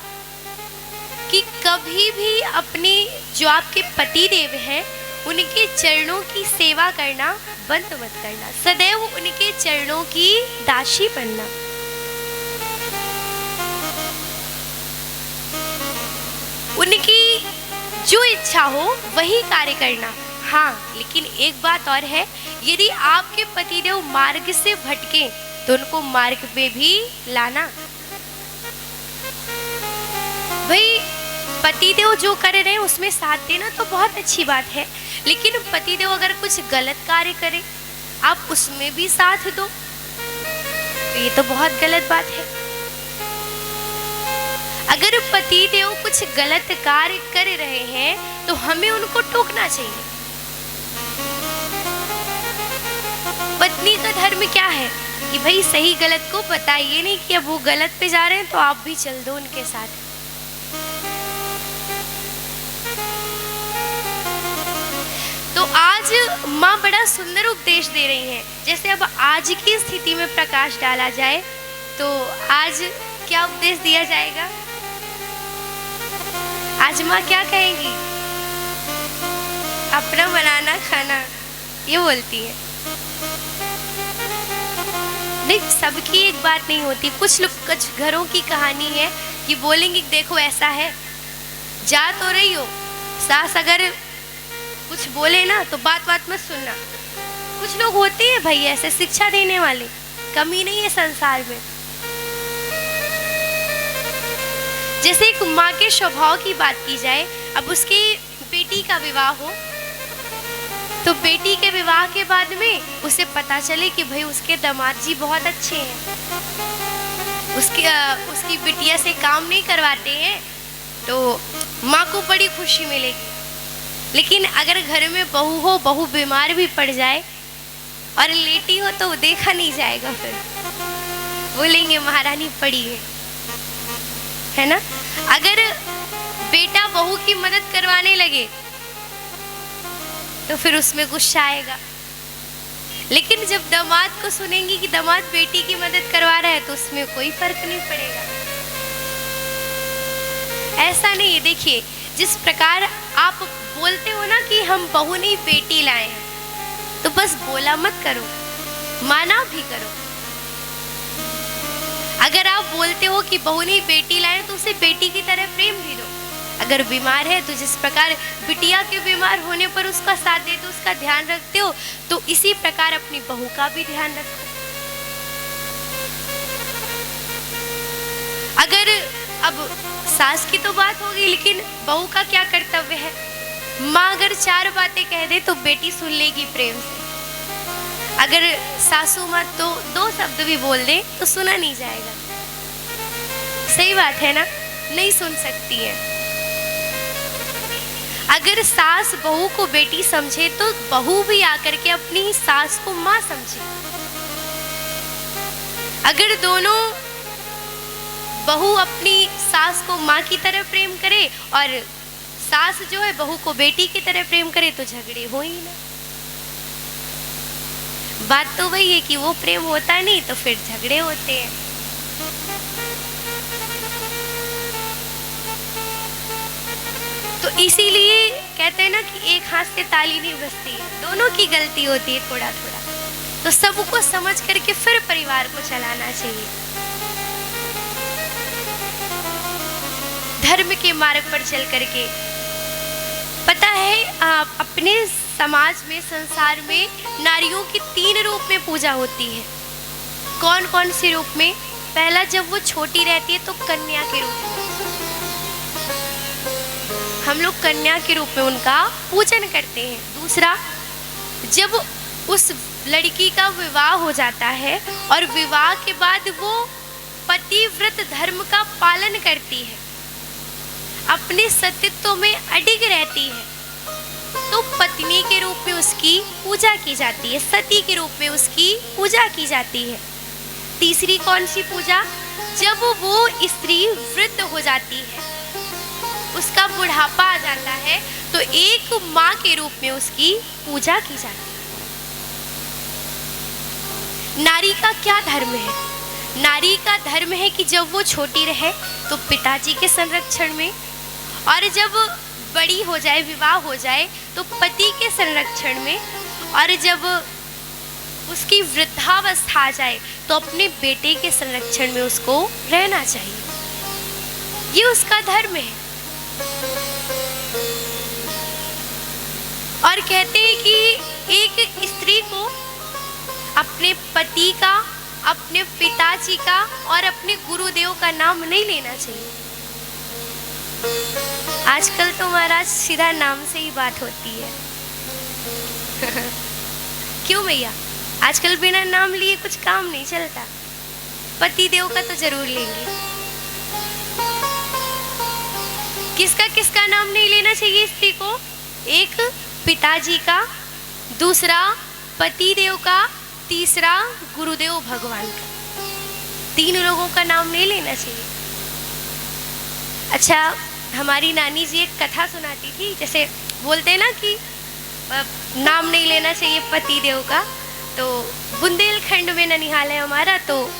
कि कभी भी अपनी जो आपके पति देव हैं उनके चरणों की सेवा करना बंद मत करना। सदैव उनके चरणों की दासी बनना। उनकी जो इच्छा हो वही कार्य करना। हाँ, लेकिन एक बात और है, यदि आपके पतिदेव मार्ग से भटके तो उनको मार्ग पे भी लाना। भाई पतिदेव जो कर रहे हैं उसमें साथ देना तो बहुत अच्छी बात है, लेकिन पतिदेव अगर कुछ गलत कार्य करे आप उसमें भी साथ दो तो ये तो बहुत गलत बात है। अगर पतिदेव कुछ गलत कार्य कर रहे हैं तो हमें उनको टोकना चाहिए। पत्नी का धर्म क्या है कि भाई सही गलत को बताइए नहीं कि अब वो गलत पे जा रहे हैं तो आप भी चल दो उनके साथ। तो आज माँ बड़ा सुंदर उपदेश दे रही हैं। जैसे अब आज की स्थिति में प्रकाश डाला जाए तो आज क्या उपदेश दिया जाएगा? आज माँ क्या कहेंगी? अपना बनाना खाना, ये बोलती है। नहीं, सबकी एक बात नहीं होती। कुछ घरों की कहानी है कि बोलेंगे देखो ऐसा है, जा तो रही हो, सास अगर कुछ बोले ना तो बात बात मत सुनना। कुछ लोग होते हैं भाई ऐसे शिक्षा देने वाले, कमी नहीं है संसार में। जैसे एक माँ के स्वभाव की बात की जाए, अब उसकी बेटी का विवाह हो तो बेटी के विवाह के बाद में उसे पता चले कि भाई उसके दामाद जी बहुत अच्छे हैं, उसकी बिटिया से काम नहीं करवाते हैं, तो माँ को बड़ी खुशी मिलेगी। लेकिन अगर घर में बहू हो, बहू बीमार भी पड़ जाए और लेटी हो तो देखा नहीं जाएगा, फिर बोलेंगे महारानी पड़ी है ना। अगर बेटा बहू की मदद करवाने लगे तो फिर उसमें गुस्सा आएगा। लेकिन जब दामाद को सुनेंगी कि दामाद बेटी की मदद करवा रहा है तो उसमें कोई फर्क नहीं पड़ेगा। ऐसा नहीं है। देखिए, जिस प्रकार आप बोलते हो ना कि हम बहू नहीं बेटी लाए हैं, तो बस बोला मत करो, माना भी करो। अगर आप बोलते हो कि बहू नहीं बेटी लाए तो उसे बेटी की तरह प्रेम भी दो। अगर बीमार है तो जिस प्रकार बिटिया के बीमार होने पर उसका साथ देते हो, उसका ध्यान रखते हो, तो इसी प्रकार अपनी बहू का भी ध्यान रखो। अगर अब सास की तो बात होगी, लेकिन बहू का क्या कर्तव्य है? माँ अगर 4 बातें कह दे तो बेटी सुन लेगी प्रेम से। अगर सासू माँ तो 2 शब्द भी बोल दे तो सुना नहीं जाएगा। सही बात है ना? नहीं सुन सकती है। अगर सास बहू को बेटी समझे तो बहू भी आकर के अपनी सास को माँ समझे। अगर दोनों बहू अपनी सास को माँ की तरह प्रेम करे और सास जो है बहू को बेटी की तरह प्रेम करे तो झगड़े हो ही ना। बात तो वही है कि वो प्रेम होता नहीं तो फिर झगड़े होते हैं। तो इसीलिए कहते हैं ना कि एक हाथ से ताली नहीं बजती है, दोनों की गलती होती है थोड़ा थोड़ा। तो सबको समझ करके फिर परिवार को चलाना चाहिए, धर्म के मार्ग पर चल करके। पता है आप अपने समाज में, संसार में नारियों की 3 रूप में पूजा होती है। कौन कौन से रूप में? पहला, जब वो छोटी रहती है तो कन्या के रूप में। हम लोग कन्या के रूप में उनका पूजन करते हैं। दूसरा, जब उस लड़की का विवाह हो जाता है और विवाह के बाद वो पतिव्रत धर्म का पालन करती है, अपने सतीत्व में अडिग रहती है, तो पत्नी के रूप में उसकी पूजा की जाती है, सती के रूप में उसकी पूजा की जाती है। तीसरी कौन सी पूजा? जब वो स्त्री वृद्ध हो जाती है, उसका बुढ़ापा आ जाता है, तो एक माँ के रूप में उसकी पूजा की जाती है। नारी का क्या धर्म है? नारी का धर्म है कि जब वो छोटी रहे तो पिताजी के संरक्षण में, और जब बड़ी हो जाए, विवाह हो जाए, तो पति के संरक्षण में, और जब उसकी वृद्धावस्था आ जाए तो अपने बेटे के संरक्षण में उसको रहना चाहिए। ये उसका धर्म है। और कहते हैं कि एक स्त्री को अपने पति का, अपने पिताजी का और अपने गुरुदेव का नाम नहीं लेना चाहिए। आजकल तो महाराज सीधा नाम से ही बात होती है। क्यों भैया? आजकल बिना नाम लिए कुछ काम नहीं चलता। पति देव का तो जरूर लेंगे। किसका किसका नाम नहीं लेना चाहिए स्त्री को? एक पिताजी का, दूसरा पति देव का, तीसरा गुरुदेव भगवान का। तीन लोगों का नाम नहीं लेना चाहिए। अच्छा, हमारी नानी जी एक कथा सुनाती थी, जैसे बोलते हैं ना कि नाम नहीं लेना चाहिए पति देव का, तो बुंदेलखंड में ननिहाल है हमारा, तो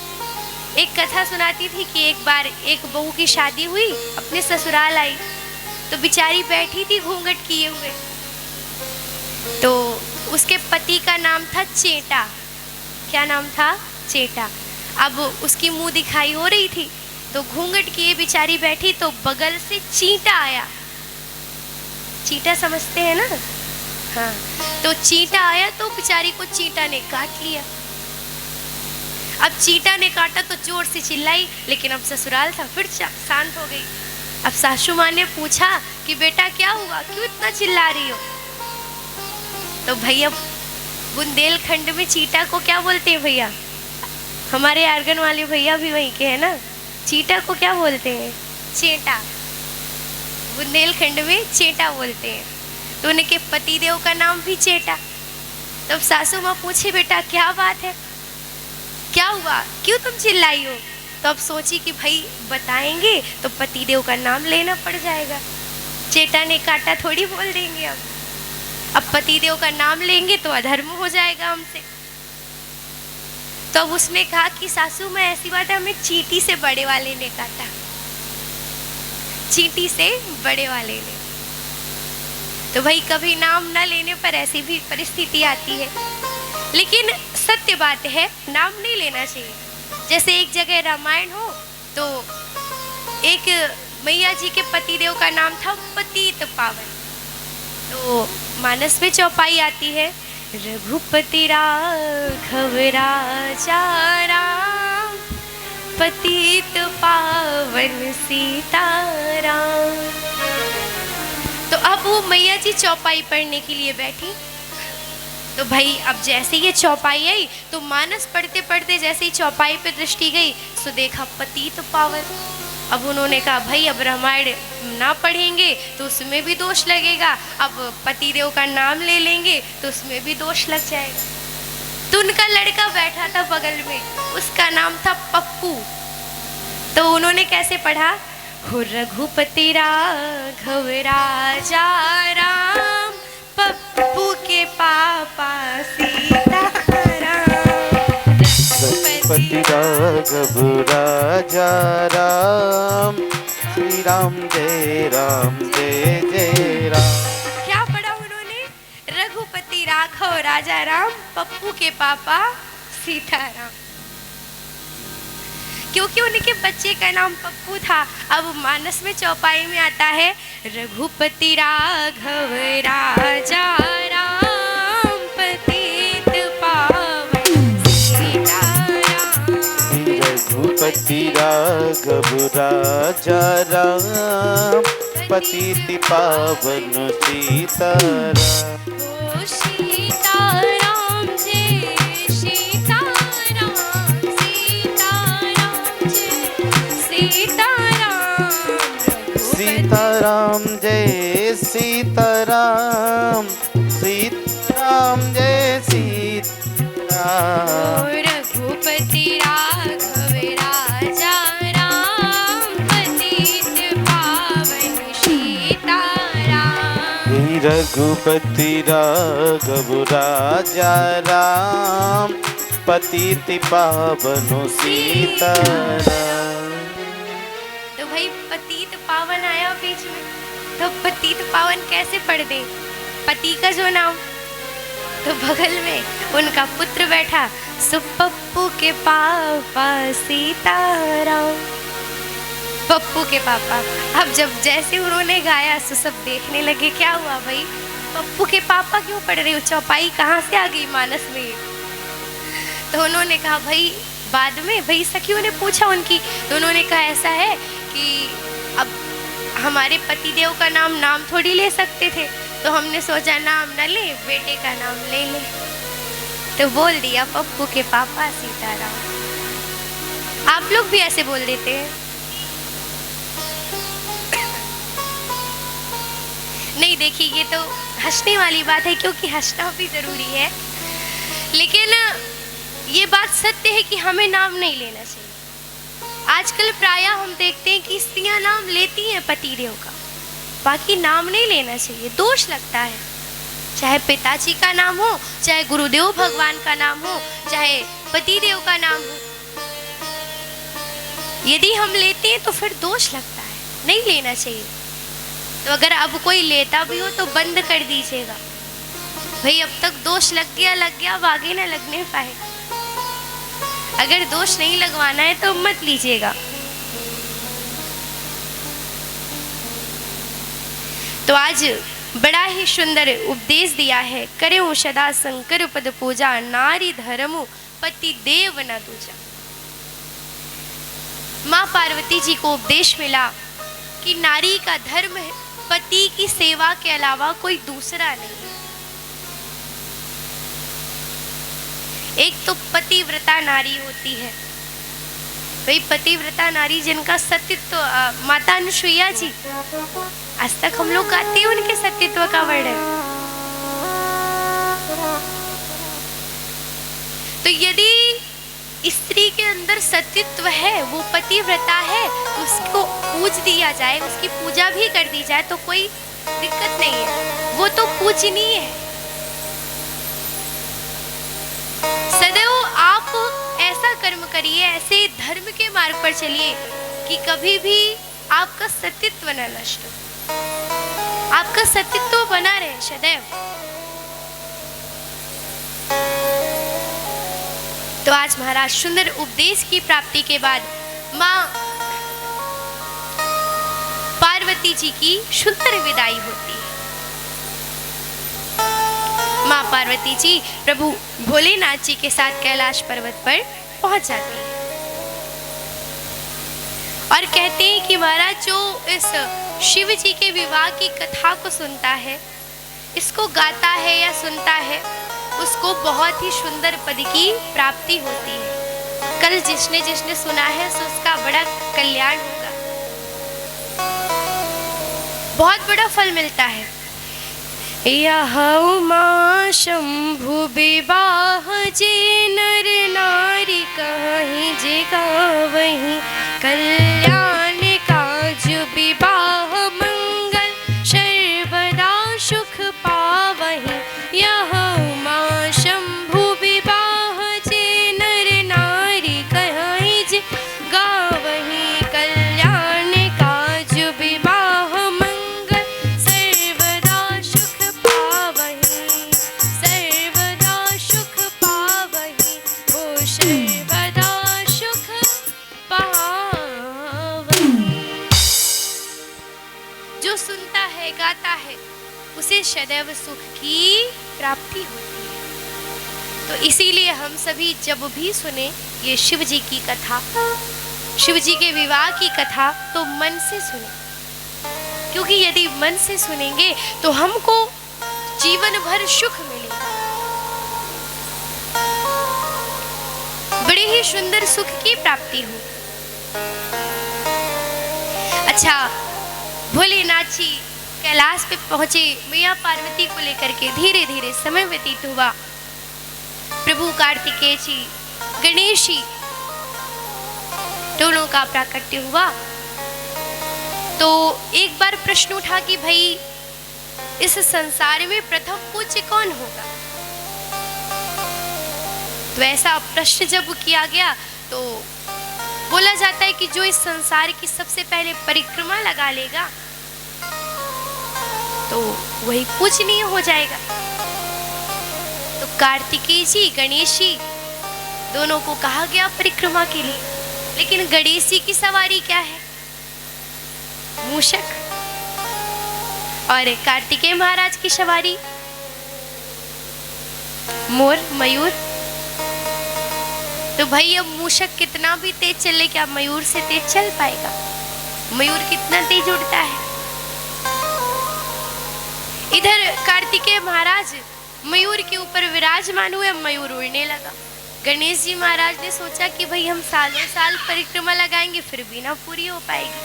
एक कथा सुनाती थी कि एक बार एक बहू की शादी हुई, अपने ससुराल आई, तो बेचारी बैठी थी घूंघट किए हुए, तो उसके पति का नाम था चेटा। क्या नाम था? चेटा। अब उसकी मुंह दिखाई हो रही थी, तो घूंघट किए बेचारी बैठी, तो बगल से चींटा आया। चींटा समझते हैं ना? हाँ, तो चींटा आया तो बेचारी को चींटा ने काट लिया। अब चींटा ने काटा तो जोर से चिल्लाई, लेकिन अब ससुराल था, फिर शांत हो गई। अब सासू माँ ने पूछा कि बेटा क्या हुआ, क्यों इतना चिल्ला रही हो? तो भैया बुंदेलखंड में चींटा को क्या बोलते हैं भैया? हमारे आर्गन वाले भैया भी वहीं के हैं ना। चींटा को क्या बोलते हैं? चेटा। बुंदेलखंड में चेटा बोलते हैं। तो उनके पतिदेव का नाम भी चेटा। तब सासू माँ पूछे बेटा क्या बात है, क्या हुआ, क्यों तुम चिल्लाई हो? तो अब सोची कि भाई बताएंगे तो पतिदेव का नाम लेना पड़ जाएगा, चेटा ने काटा थोड़ी बोल देंगे। अब पतिदेव का नाम लेंगे तो अधर्म हो जाएगा हमसे। तो अब उसने कहा कि सासू मैं ऐसी बात है, हमें चींटी से बड़े वाले ने काटा, चींटी से बड़े वाले ने। तो भाई कभी नाम न लेने पर ऐसी भी परिस्थिति आती है, लेकिन सत्य बात है नाम नहीं लेना चाहिए। जैसे एक जगह रामायण हो तो एक मैया जी के पतिदेव का नाम था पतित पावन, तो मानस में चौपाई आती है, रघुपति राघव राजा राम, पतित पावन सीताराम। तो अब वो मैया जी चौपाई पढ़ने के लिए बैठी, तो भाई अब जैसे ये चौपाई आई तो मानस पढ़ते पढ़ते जैसे ही चौपाई पे दृष्टि गई तो देखा पतित पावन। अब उन्होंने कहा भाई अब रामायण ना पढ़ेंगे तो उसमें भी दोष लगेगा, अब पतिदेव का नाम ले लेंगे तो उसमें भी दोष लग जाएगा। तो उनका लड़का बैठा था बगल में, उसका नाम था पप्पू। तो उन्होंने कैसे पढ़ा, हो रघुपति राघव राजा राम, पप्पू के पापा सीताराम। रघुपति राघव राजा राम, श्री राम जय जय राम। क्या पढ़ा उन्होंने, रघुपति राघव राजा राम, पप्पू के पापा सीताराम, क्योंकि उनके बच्चे का नाम पप्पू था। अब मानस में चौपाई में आता है, रघुपति राघव राजा राम, पतित पावन सीताराम। रघुपति राघव राजा राम, पतित पावन सीताराम। ओ सीताराम जय सीताराम, सीताराम जय सीताराम, सीताराम जय सीताराम, सीताराम जय सीताराम। रघुपति राघव राजा राम, पतित पावन सीताराम। रघुपति राघव राजा राम, पतित पावन सीताराम। तो भाई पतित पावन आया बीच में, तो पतित पावन कैसे पढ़ दे? पति का जो नाम, तो बगल में उनका पुत्र बैठा, सुपप्पू के पापा सीताराम। पप्पू के पापा। अब जब जैसे उन्होंने गाया तो सब देखने लगे क्या हुआ भाई, पप्पू के पापा क्यों पढ़ रहे हो, चौपाई कहाँ से आ गई मानस में। तो उन्होंने कहा भाई, बाद में भाई सखियों ने पूछा उनकी, तो उन्होंने कहा ऐसा है कि अब हमारे पतिदेव का नाम थोड़ी ले सकते थे, तो हमने सोचा नाम न ले, बेटे का नाम ले ले, तो बोल दिया पप्पू के पापा सीताराम। आप लोग भी ऐसे बोल देते हैं? नहीं, देखिए ये तो हंसने वाली बात है, क्योंकि हंसना भी जरूरी है, लेकिन ये बात सत्य है कि हमें नाम नहीं लेना चाहिए। आजकल प्रायः हम देखते हैं कि स्त्रियां नाम लेती हैं पतिदेव का, बाकी नाम नहीं लेना चाहिए, दोष लगता है। चाहे पिताजी का नाम हो, चाहे गुरुदेव भगवान का नाम हो, चाहे पतिदेव का नाम हो, यदि हम लेते हैं तो फिर दोष लगता है, नहीं लेना चाहिए। तो अगर अब कोई लेता भी हो तो बंद कर दीजिएगा भाई, अब तक दोष लग गया, अब आगे ना लगने पाए। अगर दोष नहीं लगवाना है तो मत लीजिएगा। तो आज बड़ा ही सुंदर उपदेश दिया है, करें सदा शंकर पद पूजा, नारी धर्मु पति देव न दूजा। माँ पार्वती जी को उपदेश मिला कि नारी का धर्म है पति की सेवा के अलावा कोई दूसरा नहीं है। एक तो पतिव्रता नारी होती है, वही पतिव्रता नारी जिनका सतीत्व, माता अनुसुईया जी, आज तक हम लोग गाते हैं उनके सतीत्व का वर्णन। तो यदि स्त्री के अंदर सतीत्व है, वो पतिव्रता है, उसको पूज दिया जाए, उसकी पूजा भी कर दी जाए तो कोई दिक्कत नहीं है, वो तो पूजनीय है। सदैव आप ऐसा कर्म करिए, ऐसे धर्म के मार्ग पर चलिए कि कभी भी आपका सतीत्व न नष्ट हो, आपका सतीत्व बना रहे सदैव। तो आज महाराज सुंदर उपदेश की प्राप्ति के बाद माँ पार्वती जी की सुंदर विदाई होती है। माँ पार्वती जी प्रभु भोलेनाथ जी के साथ कैलाश पर्वत पर पहुंच जाती है और कहते हैं कि महाराज जो इस शिव जी के विवाह की कथा को सुनता है, इसको गाता है या सुनता है, उसको बहुत ही सुंदर पद की प्राप्ति होती है। कल जिसने जिसने सुना है सो उसका बड़ा कल्याण होगा, बहुत बड़ा फल मिलता है। यह उमा शंभु विवाह जे नर नारी कहीं जे गावहीं, कल्याण काज विवाह मंगल सर्वदा सुख पावहीं। यह उमा शंभु विवाह जे नर नारी कहीं जे गावहीं, कल्याण काज विवाह मंगल सर्वदा सुख पावहीं, सर्वदा सुख पावहीं, ओ सर्वदा सुख पावहीं। जो सुनता है गाता है उसे सदैव सुख की प्राप्ति होती है। तो इसीलिए हम सभी जब भी सुने ये शिव जी की कथा शिव जी के विवाह की कथा तो मन से सुने, क्योंकि यदि मन से सुनेंगे तो हमको जीवन भर सुख मिलेगा, बड़े ही सुंदर सुख की प्राप्ति हो। अच्छा, भोलेनाथ जी कैलाश पे पहुंचे, मैया पार्वती को लेकर के धीरे धीरे समय व्यतीत हुआ। प्रभु कार्तिकेय जी, गणेश जी दोनों का प्राकट्य हुआ। तो एक बार प्रश्न उठा कि भाई इस संसार में प्रथम पूज्य कौन होगा। तो ऐसा प्रश्न जब किया गया तो बोला जाता है कि जो इस संसार की सबसे पहले परिक्रमा लगा लेगा तो वही पूजनीय हो जाएगा। तो कार्तिकेय जी, गणेश जी दोनों को कहा गया परिक्रमा के लिए, लेकिन गणेश जी की सवारी क्या है? मूषक। और कार्तिकेय महाराज की सवारी मोर, मयूर। तो भाई अब मूषक कितना भी तेज चले, क्या मयूर से तेज चल पाएगा? मयूर कितना तेज उड़ता है। इधर कार्तिकेय महाराज मयूर के ऊपर विराजमान हुए, मयूर उड़ने लगा। गणेश जी महाराज ने सोचा कि भाई हम सालों साल परिक्रमा लगाएंगे फिर भी ना पूरी हो पाएगी।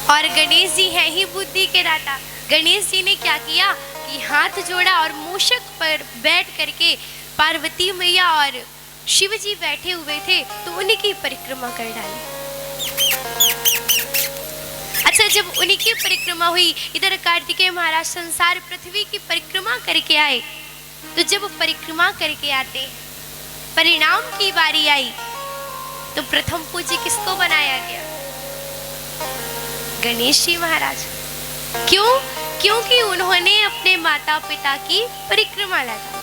और गणेश जी हैं ही बुद्धि के दाता। गणेश जी ने क्या किया कि हाथ जोड़ा और मूषक पर बैठ करके पार्वती मैया और शिव जी बैठे हुए थे तो उन्हीं की परिक्रमा कर डाली। अच्छा, जब उन्हीं की परिक्रमा हुई, इधर कार्तिकेय महाराज संसार पृथ्वी की परिक्रमा करके आए। तो जब परिक्रमा करके आते, परिणाम की बारी आई तो प्रथम पूज्य किसको बनाया गया? गणेश जी महाराज। क्यों? क्योंकि उन्होंने अपने माता पिता की परिक्रमा लगाई।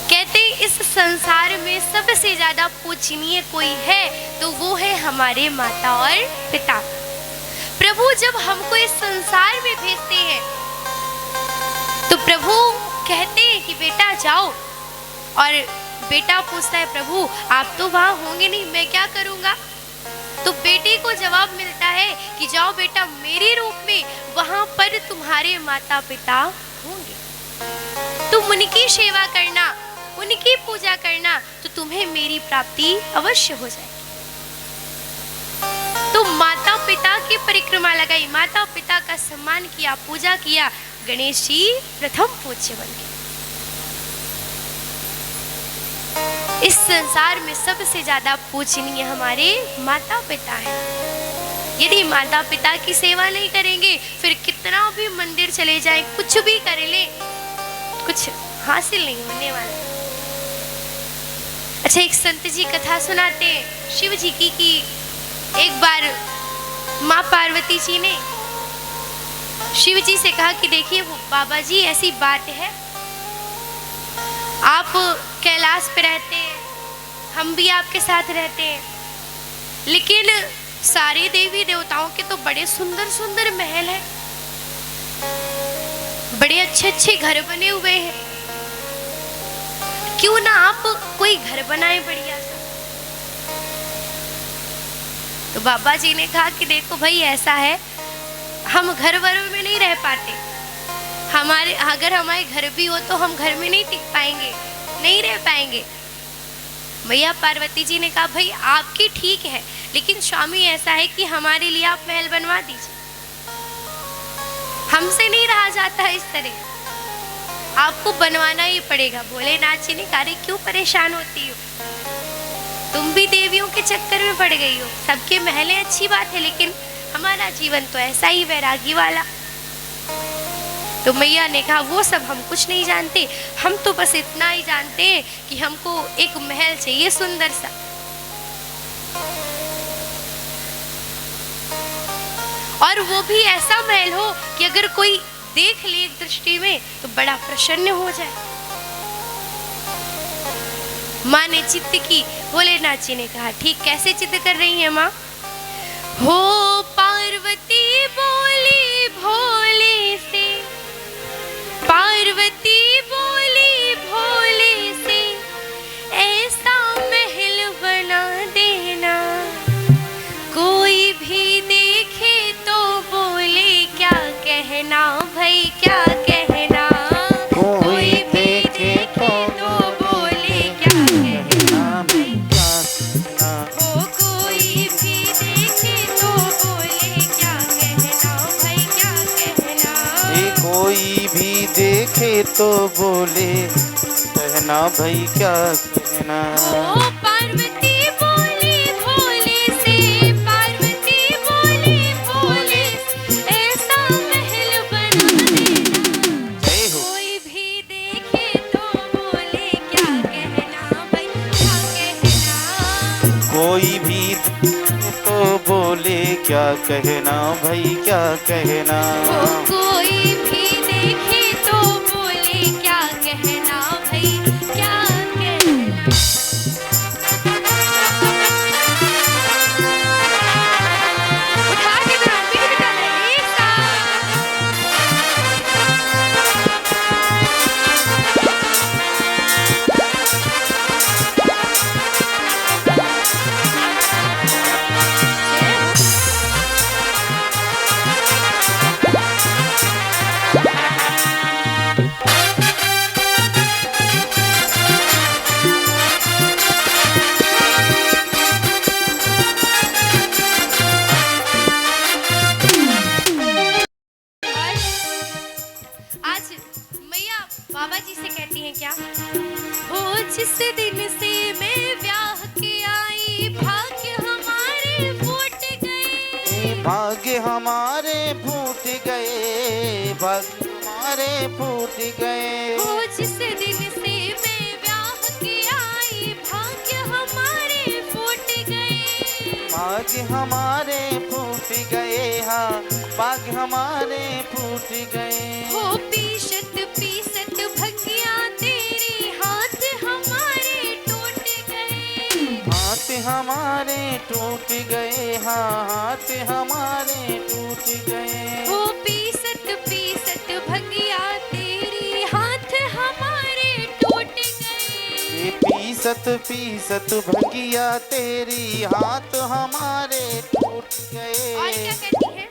कहते इस संसार में सबसे ज्यादा पूजनीय कोई है तो वो है हमारे माता और पिता। प्रभु जब हमको इस संसार में भेजते हैं तो प्रभु कहते हैं कि बेटा जाओ, और बेटा पूछता है प्रभु आप तो वहां होंगे नहीं, मैं क्या करूंगा? तो बेटे को जवाब मिलता है कि जाओ बेटा, मेरे रूप में वहां पर तुम्हारे माता पिता होंगे, तुम उनकी सेवा करना, उनकी पूजा करना, तो तुम्हें मेरी प्राप्ति अवश्य हो जाएगी। तो माता पिता की परिक्रमा लगाई, माता पिता का सम्मान किया, पूजा किया, गणेश जी प्रथम पूज्य बन गए। इस संसार में सबसे ज्यादा पूजनीय हमारे माता पिता हैं। यदि माता पिता की सेवा नहीं करेंगे फिर कितना भी मंदिर चले जाएं, कुछ भी कर ले, कुछ हासिल नहीं होने वाला। अच्छा, एक संत जी कथा सुनाते हैं शिव जी की कि एक बार माँ पार्वती जी ने शिव जी से कहा कि देखिए वो बाबा जी ऐसी बात है, आप कैलाश पे रहते हैं, हम भी आपके साथ रहते हैं, लेकिन सारे देवी देवताओं के तो बड़े सुंदर सुंदर महल हैं, बड़े अच्छे अच्छे घर बने हुए हैं, क्यों ना आप कोई घर बनाए बढ़िया सा। तो बाबा जी ने कहा कि देखो भाई ऐसा है, हम घर वरों में नहीं रह पाते, हमारे अगर हमारे घर भी हो तो हम घर में नहीं टिक पाएंगे, नहीं रह पाएंगे। मैया पार्वती जी ने कहा भाई आपकी ठीक है, लेकिन स्वामी ऐसा है कि हमारे लिए आप महल बनवा दीजिए, हमसे नहीं रहा जाता है इस तरह, आपको बनवाना ही पड़ेगा। भोलेनाथ जी ने कहा क्यों परेशान होती हो, तुम भी देवियों के चक्कर में पड़ गई हो, सबके महलें अच्छी बात है लेकिन हमारा जीवन तो ऐसा ही वैरागी वाला। तो मैया ने कहा वो सब हम कुछ नहीं जानते, हम तो बस इतना ही जानते हैं कि हमको एक महल चाहिए सुंदर सा, और वो भी ऐसा महल हो कि अगर कोई देख ले एक दृष्टि में तो बड़ा प्रसन्न हो जाए। माँ ने चित्त की, भोलेनाथ जी ने कहा ठीक, कैसे चित्त कर रही है माँ? हो पार्वती बोली भोले से, पार्वती बोली भोले तो बोले कहना भाई क्या कहना। ओ पार्वती बोली भोले से, पार्वती बोली भोले ऐसा महल बना देना, कोई भी देखे तो बोले क्या कहना भाई क्या कहना। कोई भी तो बोले क्या कहना भाई क्या कहना। ओ कोई भी देखे तो बोले क्या कहना भाई क्या कहना। उठा के बिठा ले एक आज मैया बाबा जी से कहती हैं क्या, हो जिस दिन से मैं ब्याह के आई भाग्य हमारे फूट गए, भाग्य हमारे फूट गए, भाग्य हमारे फूट गए। हो जिस दिन से मैं ब्याह के आई भाग्य हमारे फूट गए, भाग्य हमारे फूट गए, हाँ भाग्य हमारे फूट गए। हो पीसत पीसत भगिया तेरे हाथ हमारे टूट गए, हाथ हमारे टूट गए, हाँ हाथ हमारे टूट गए। हो पीसत पीसत भगिया तेरी हाथ हमारे टूट गए। ये पीसत पीसत भगिया तेरी हाथ हमारे टूट गए। और क्या कहती है,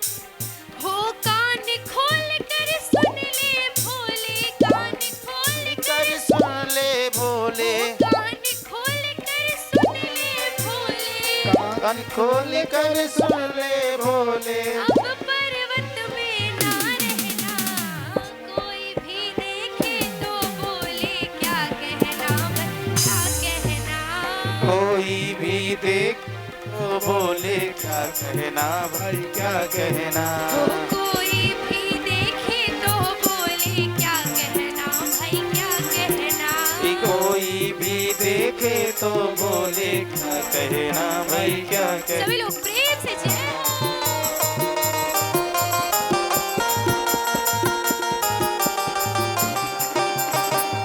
हो कान खोल कर सुन ले भोले, कान खोल कर सुन ले भोले, कान खोल कर सुन ले भोले, कान खोल कर सुन ले भोले। अब पर्वत में ना रहना, कोई भी देखे तो बोले क्या कहना क्या कहना। कोई भी देख तो बोले क्या कहना भाई क्या कहना। हो कोई भी देखे तो बोले क्या कहना भाई क्या कहना। कोई भी देखे तो बोले क्या कहना भाई क्या कहना। सभी लोग प्रेम से जय।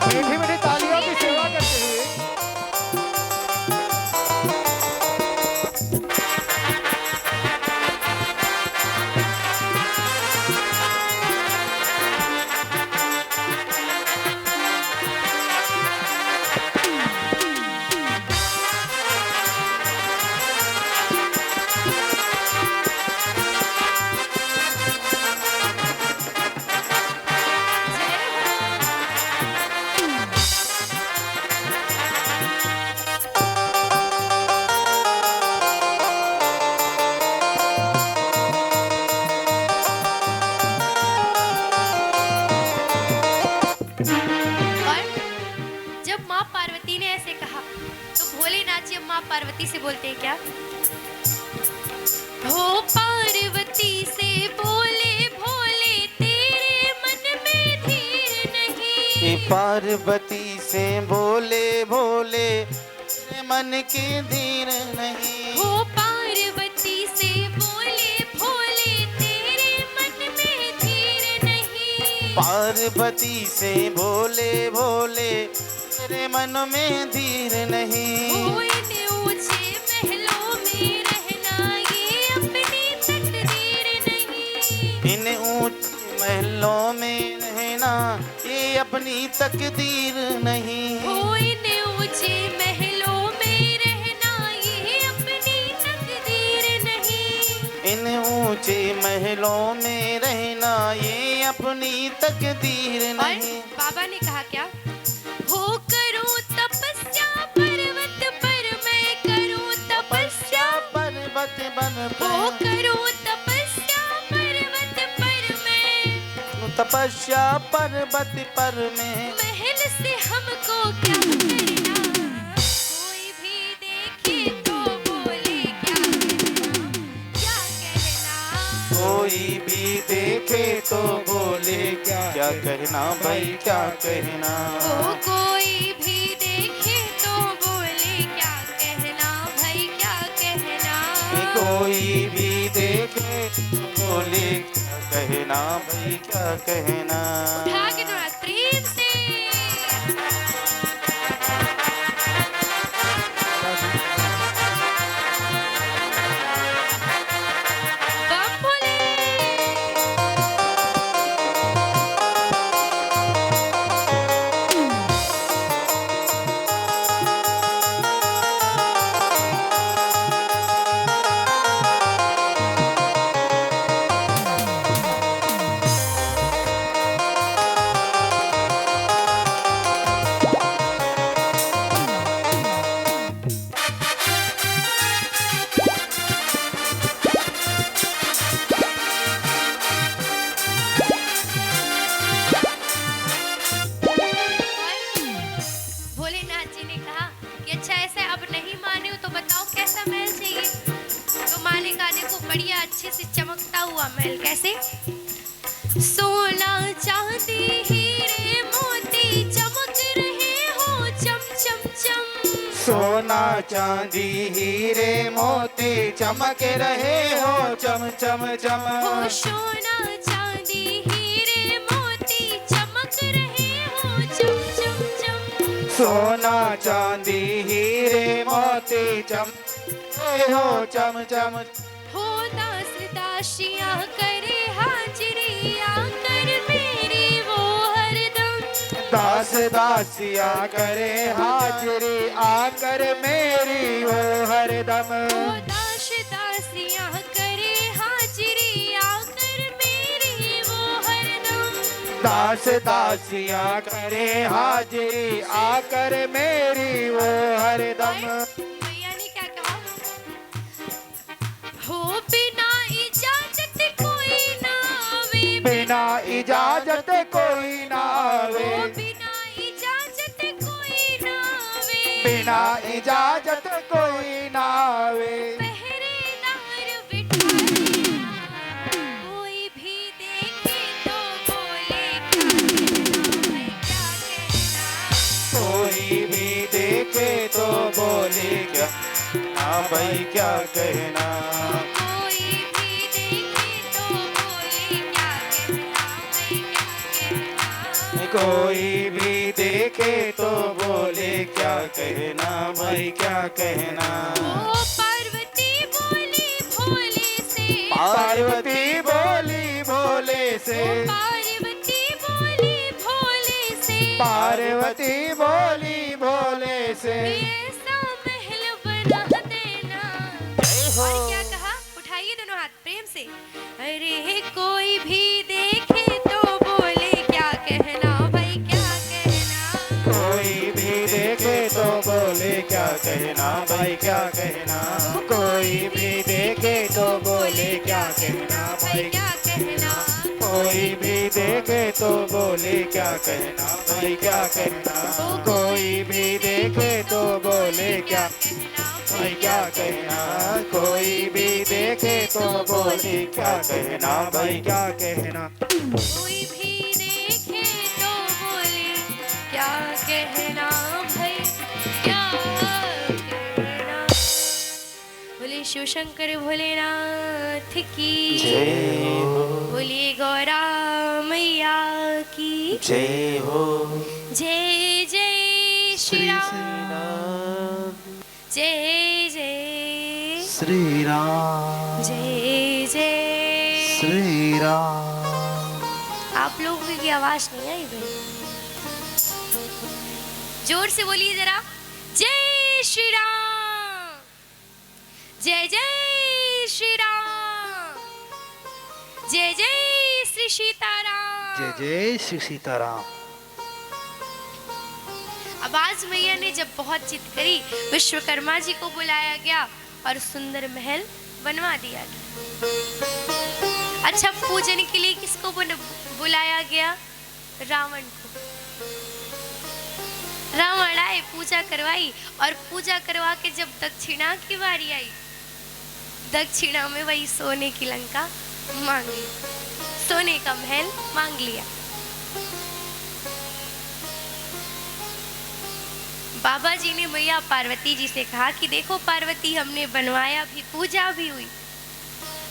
मीठी मीठी तालियों की सेवा करते हुए पार्वती से बोलते हैं क्या, हो पार्वती से बोले भोले तेरे मन में धीर नहीं। पार्वती से बोले भोले तेरे मन की धीर नहीं। हो पार्वती से बोले भोले तेरे मन में धीर नहीं। पार्वती से बोले भोले तेरे मन में धीर नहीं। हो इन ऊंचे महलों में रहना ये अपनी तकदीर नहीं। इन ऊंचे महलों में रहना ये अपनी तकदीर नहीं। हो इन ऊंचे महलों में रहना ये अपनी तकदीर नहीं। इन ऊंचे महलों में रहना ये अपनी तकदीर नहीं। बाबा ने कहा क्या, हो करूं तपस्या पर्वत पर मैं करूं तपस्या पर्वत बन हो करूं तपस्या पर्वत पर मैं तपस्या पर्वत पर में। महल से हमको क्या करना, कोई भी देखे तो बोले क्या कहना, कोई भी देखे तो बोले क्या कहना भाई क्या कहना। कोई भी देखे तो बोले क्या कहना भाई क्या कहना, कोई भी देखे तो बोले क्या कहना भाई क्या कहना। उठा के थोड़ा प्रेम से बम बोले। भोलेनाथ जी ने कहा कि अच्छा ऐसा अब नहीं माने हो तो बताओ कैसा महल चाहिए। तो माने कहा देखो बढ़िया अच्छे से चमकता हुआ महल। कैसे? सोना चांदी हीरे मोती चमक रहे हो चम चम चम। सोना चांदी हीरे मोती चमक रहे हो चम चम चम। हो सोना चांदी हीरे मोती चमक रहे हो चम चम चम। सोना चांदी हीरे मोती चम हो चम चम। हो दास दासियां करे हाजिरी आकर मेरी वो हरदम। दास दासिया करे हाजिरी आकर मेरी वो हरदम। हो दास दासियां करे हाजिरी आकर मेरी वो हरदम। दास दासिया करे हाजिरी आकर मेरी वो हरदम। भैया ने क्या कहा? हो बिना इजाजत कोई ना आवे। बिना इजाजत कोई ना आवे। हो बिना इजाजत कोई ना आवे। बिना इजाजत कोई ना आवे। पहरेदार बिठा देना, कोई भी देखे तो बोले क्या कहना। कोई भी देखे तो बोले क्या हाँ भाई क्या कहना। कोई भी देखे तो बोले क्या कहना भाई क्या कहना। कोई भी देखे तो बोले क्या कहना भाई क्या कहना। ओ पार्वती बोली भोले से। पार्वती बोली भोले से। पार्वती बोली भोले से। पार्वती बोली भोले से। ऐसा महल बना देना। और क्या कहा? उठाइए दोनों हाथ प्रेम से। अरे कोई भी देखे तो बोले क्या कहना भाई क्या कहना। कोई भी देखे तो बोले क्या कहना भाई क्या कहना। कोई भी देखे तो बोले क्या कहना भाई क्या कहना। कोई भी देखे तो बोले क्या कहना भाई क्या कहना। कोई भी देखे तो बोले क्या भाई क्या कहना। कोई भी देखे तो बोले क्या कहना भाई क्या कहना। कोई भी देखे तो बोले क्या कहना भाई क्या कहना। बोले शिव शंकर भोलेनाथ की जय हो। बोलिए गौरा मैया की जय हो। जय जय श्री राम। जय जय श्री राम। जय जय। श्री राम। आप लोगों की आवाज नहीं आई भाई, जोर से बोलिए जरा। जय श्री राम। जय जय श्री राम। जय जय श्री सीताराम। जय जय श्री सीताराम। अब आज मैया ने जब बहुत जिद करी, विश्वकर्मा जी को बुलाया गया और सुंदर महल बनवा दिया गया। अच्छा, पूजन के लिए किसको बुलाया गया रावण को। रावण आए, पूजा करवाई, और पूजा करवा के जब दक्षिणा की बारी आई, दक्षिणा में वही सोने की लंका मांग ली, सोने का महल मांग लिया। बाबा जी ने मैया पार्वती जी से कहा कि देखो पार्वती, हमने बनवाया भी, पूजा भी हुई,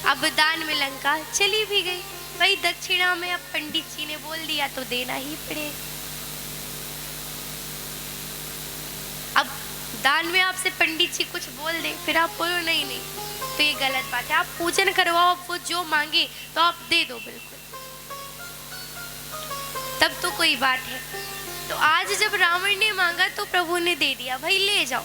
अब दान में लंका चली भी गई, वही दक्षिणा में अब पंडित जी ने बोल दिया तो देना ही पड़ेगा। अब दान में आपसे पंडित जी कुछ बोल दे, फिर आप बोलो नहीं नहीं, तो ये गलत बात है। आप पूजन करवाओ, वो जो मांगे तो आप दे दो बिल्कुल, तब तो कोई बात है। तो आज जब रावण ने मांगा तो प्रभु ने दे दिया, भाई ले जाओ।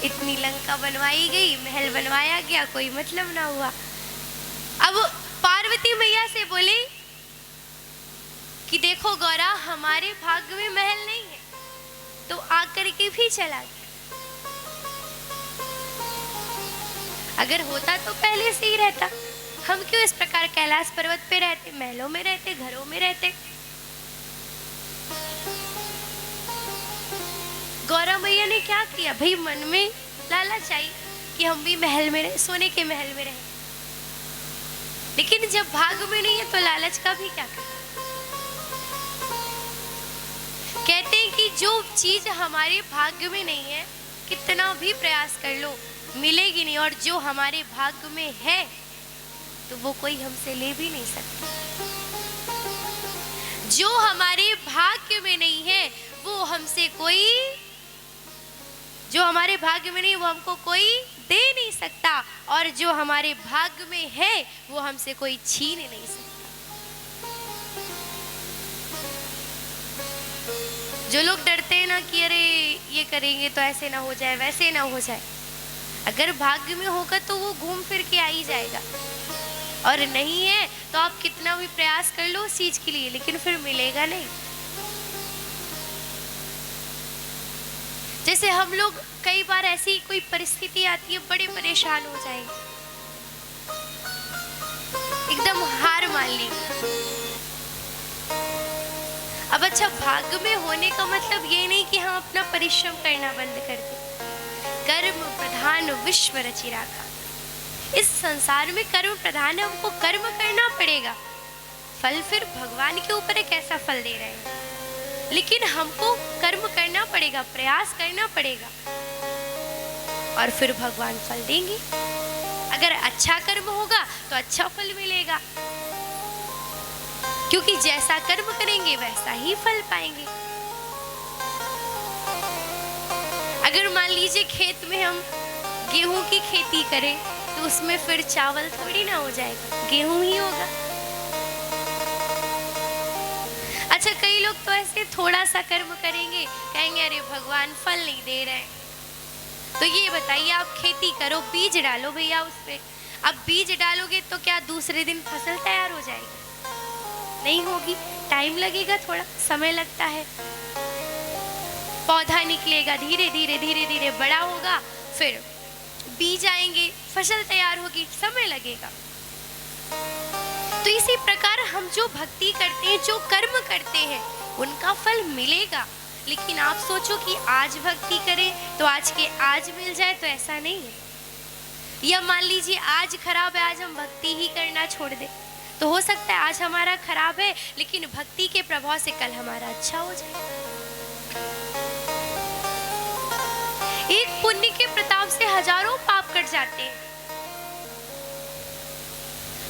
इतनी लंका बनवाई गई, महल बनवाया गया, कोई मतलब ना हुआ। अब पार्वती मैया से बोले कि देखो गौरा, हमारे भाग्य में महल नहीं है, तो आकर के भी चला गया। अगर होता तो पहले से ही रहता, हम क्यों इस प्रकार कैलाश पर्वत पे रहते, महलों में रहते, घरों में रहते। गौरा मैया ने क्या किया, भाई मन में लालच आई कि हम भी महल में रहे, सोने के महल में रहे, लेकिन जब भाग्य में नहीं है तो लालच का भी क्या करना। कहते हैं कि जो चीज हमारे भाग्य में नहीं है, कितना भी प्रयास कर लो मिलेगी नहीं, और जो हमारे भाग्य में है तो वो कोई हमसे ले भी नहीं सकता। जो हमारे भाग्य में नहीं है वो हमसे कोई, जो हमारे भाग्य में नहीं वो हमको कोई दे नहीं सकता, और जो हमारे भाग्य में है वो हमसे कोई छीन नहीं सकता। जो लोग डरते हैं ना कि अरे ये करेंगे तो ऐसे ना हो जाए, वैसे ना हो जाए, अगर भाग्य में होगा तो वो घूम फिर के आ ही जाएगा, और नहीं है तो आप कितना भी प्रयास कर लो उस चीज के लिए, लेकिन फिर मिलेगा नहीं। जैसे हम लोग कई बार ऐसी कोई परिस्थिति आती है, बड़े परेशान हो जाएंगे, एकदम हार मान ली। अब अच्छा, भाग्य में होने का मतलब ये नहीं कि हम अपना परिश्रम करना बंद कर दें। कर्म प्रधान विश्व रचि राखा, इस संसार में कर्म प्रधान है, हमको कर्म करना पड़ेगा। फल फिर भगवान के ऊपर है कैसा फल दे रहे हैं, लेकिन हमको कर्म करना पड़ेगा, प्रयास करना पड़ेगा, और फिर भगवान फल देंगे। अगर अच्छा कर्म होगा तो अच्छा फल मिलेगा, क्योंकि जैसा कर्म करेंगे वैसा ही फल पाएंगे। अगर मान लीजिए खेत में हम गेहूं की खेती करें तो उसमें फिर चावल थोड़ी ना हो जाएगा, गेहूं ही होगा। अच्छा, कई लोग तो ऐसे थोड़ा सा कर्म करेंगे, कहेंगे अरे भगवान फल नहीं दे रहे हैं। तो ये बताइए, आप खेती करो, बीज डालो भैया उस पे, अब बीज डालोगे तो क्या दूसरे दिन फसल तैयार हो जाएगी? नहीं होगी, टाइम लगेगा, थोड़ा समय लगता है। पौधा निकलेगा, धीरे धीरे धीरे धीरे बड़ा होगा, फिर बीज आएंगे, फसल तैयार होगी, समय लगेगा। तो इसी प्रकार हम जो भक्ति करते हैं, जो कर्म करते हैं, उनका फल मिलेगा। लेकिन आप सोचो कि आज भक्ति करें तो आज के आज मिल जाए, तो ऐसा नहीं है। या मान लीजिए आज खराब है, आज हम भक्ति ही करना छोड़ दें, तो हो सकता है आज हमारा खराब है, लेकिन भक्ति के प्रभाव से कल हमारा अच्छा हो जाए। एक पुण्य के प्रताप से हजारों पाप कट जाते हैं।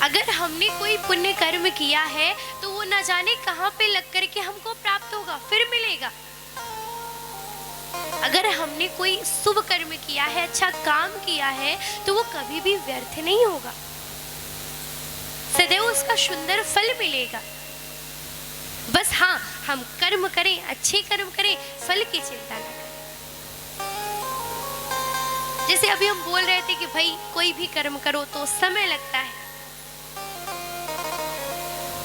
अगर हमने कोई पुण्य कर्म किया है तो वो न जाने कहां पे लग करके हमको प्राप्त होगा, फिर मिलेगा। अगर हमने कोई शुभ कर्म किया है, अच्छा काम किया है, तो वो कभी भी व्यर्थ नहीं होगा, सदैव उसका सुंदर फल मिलेगा। बस हाँ, हम कर्म करें, अच्छे कर्म करें, फल की चिंता न करें। जैसे अभी हम बोल रहे थे कि भाई कोई भी कर्म करो तो समय लगता है,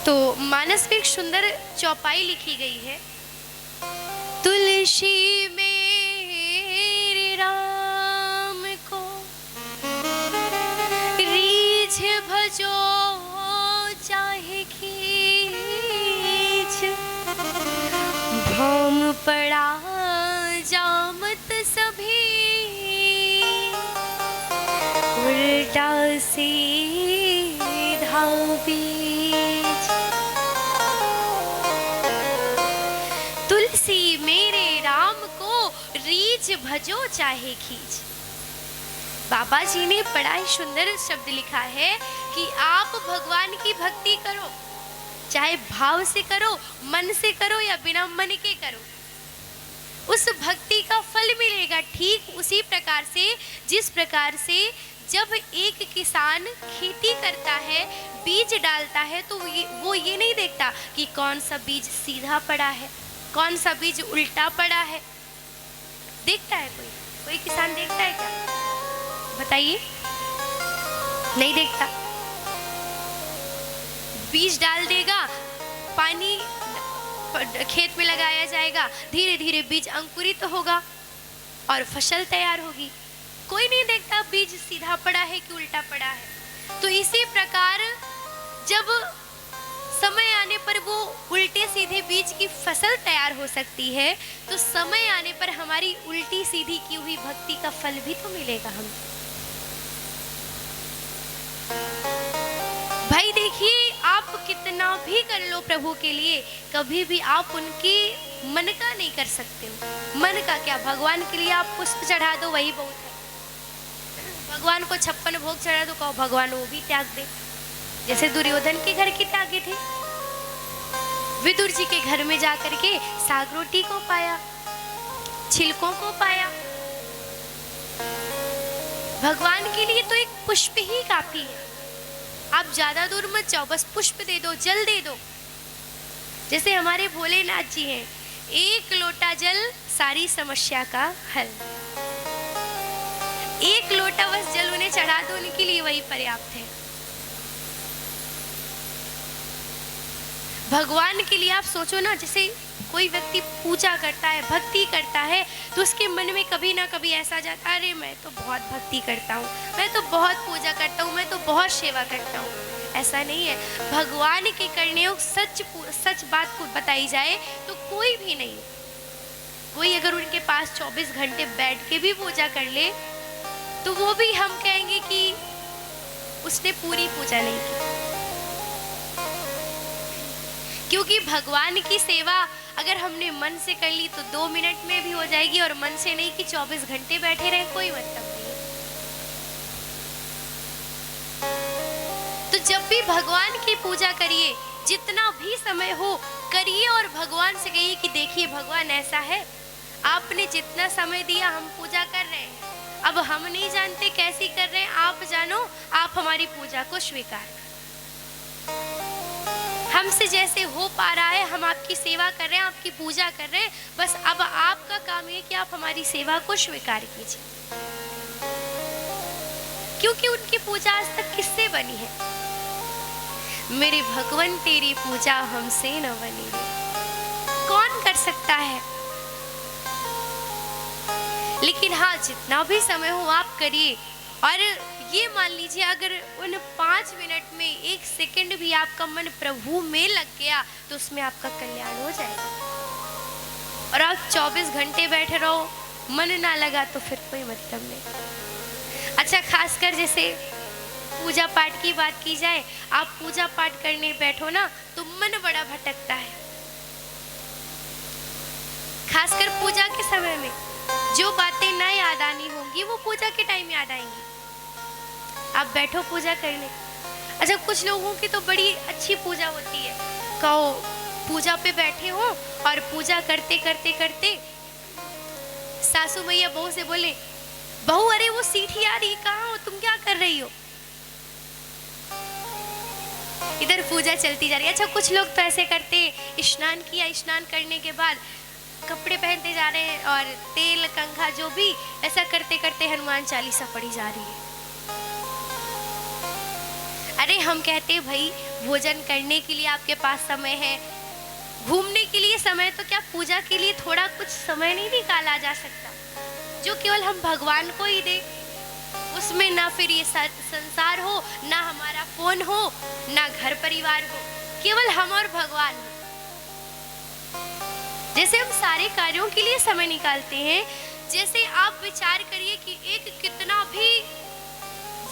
तो मानस में एक सुंदर चौपाई लिखी गई है। तुलसी मेरे राम को रीझ भजो पड़ा जामत सभी उल्टा सीधा बीज। तुलसी मेरे राम को रीझ भजो चाहे खींच। बाबा जी ने बड़ा ही सुंदर शब्द लिखा है कि आप भगवान की भक्ति करो, चाहे भाव से करो, मन से करो या बिना मन के करो, उस भक्ति का फल मिलेगा। ठीक उसी प्रकार से जिस प्रकार से जब एक किसान खेती करता है, बीज डालता है, तो वो ये नहीं देखता कि कौन सा बीज सीधा पड़ा है, कौन सा बीज उल्टा पड़ा है। देखता है कोई किसान देखता है क्या? बताइए, नहीं देखता। बीज डाल देगा, पानी खेत में लगाया जाएगा, धीरे धीरे बीज अंकुरित होगा और फसल तैयार होगी। कोई नहीं देखता बीज सीधा पड़ा है कि उल्टा पड़ा है। तो इसी प्रकार जब समय आने पर वो उल्टे सीधे बीज की फसल तैयार हो सकती है, तो समय आने पर हमारी उल्टी सीधी की हुई भक्ति का फल भी तो मिलेगा हमें। भाई देखिए, आप कितना भी कर लो प्रभु के लिए, कभी भी आप उनके मन का नहीं कर सकते हो। मन का क्या, भगवान के लिए आप पुष्प चढ़ा दो वही बहुत है। भगवान को 56 भोग चढ़ा दो, कहो भगवान वो भी त्याग दे। जैसे दुर्योधन के घर के त्यागे थे, विदुर जी के घर में जाकर के साग रोटी को पाया, छिलकों को पाया। भगवान के लिए तो एक पुष्प ही काफी है। आप ज्यादा दूर मत जाओ, बस पुष्प दे दो, जल दे दो। जैसे हमारे भोलेनाथ जी हैं, एक लोटा जल सारी समस्या का हल। एक लोटा बस जल उन्हें चढ़ा दो, उनके लिए वही पर्याप्त है। भगवान के लिए आप सोचो ना, जैसे कोई व्यक्ति पूजा करता है, भक्ति करता है, तो उसके मन में कभी ना कभी ऐसा जाता है, अरे मैं तो बहुत भक्ति करता हूँ, मैं तो बहुत पूजा करता हूँ, मैं तो बहुत सेवा करता हूँ। ऐसा नहीं है। भगवान के करने को सच बात को बताई जाए तो कोई भी नहीं। कोई अगर उनके पास 24 घंटे बैठ के भी पूजा कर ले, तो वो भी हम कहेंगे कि उसने पूरी पूजा नहीं की। क्योंकि भगवान की सेवा अगर हमने मन से कर ली तो 2 मिनट में भी हो जाएगी, और मन से नहीं कि 24 घंटे बैठे रहे, कोई मतलब नहीं। तो जब भी भगवान की पूजा करिए, जितना भी समय हो करिए, और भगवान से कहिए कि देखिए भगवान ऐसा है, आपने जितना समय दिया हम पूजा कर रहे हैं, अब हम नहीं जानते कैसी कर रहे हैं, आप जानो, आप हमारी पूजा को स्वीकार। हमसे जैसे हो पा रहा है हम आपकी सेवा कर रहे हैं, आपकी पूजा कर रहे हैं, बस अब आपका काम है कि आप हमारी सेवा को स्वीकार कीजिए। क्योंकि उनकी पूजा आज तक किससे बनी है? मेरे भगवान तेरी पूजा हमसे न बनी है। कौन कर सकता है? लेकिन हाँ, जितना भी समय हो आप करिए, और ये मान लीजिए अगर उन 5 मिनट में 1 सेकंड भी आपका मन प्रभु में लग गया तो उसमें आपका कल्याण हो जाएगा। और आप 24 घंटे बैठे रहो, मन ना लगा तो फिर कोई मतलब नहीं। अच्छा, खासकर जैसे पूजा पाठ की बात की जाए, आप पूजा पाठ करने बैठो ना तो मन बड़ा भटकता है। खासकर पूजा के समय में जो बातें ना याद आनी होंगी वो पूजा के टाइम याद आएंगी। आप बैठो पूजा करने। अच्छा, कुछ लोगों की तो बड़ी अच्छी पूजा होती है, कहो पूजा पे बैठे हो और पूजा करते करते करते सासू मैया बहू से बोले, बहू अरे वो सीढ़ी आ रही, कहाँ हो तुम, क्या कर रही हो? इधर पूजा चलती जा रही है। अच्छा, कुछ लोग तो ऐसे करते, स्नान किया, स्नान करने के बाद कपड़े पहनते जा रहे हैं और तेल कंघा जो भी, ऐसा करते करते हनुमान चालीसा पढ़ी जा रही है। अरे हम कहते हैं भाई भोजन करने के लिए आपके पास समय है, घूमने के लिए समय, तो क्या पूजा के लिए थोड़ा कुछ समय नहीं निकाला जा सकता जो केवल हम भगवान को ही दे? उसमें ना फिर ये संसार हो, ना हमारा फोन हो, ना घर परिवार हो, केवल हम और भगवान हो। जैसे हम सारे कार्यों के लिए समय निकालते हैं, जैसे आप विचार करिए कि एक कितना भी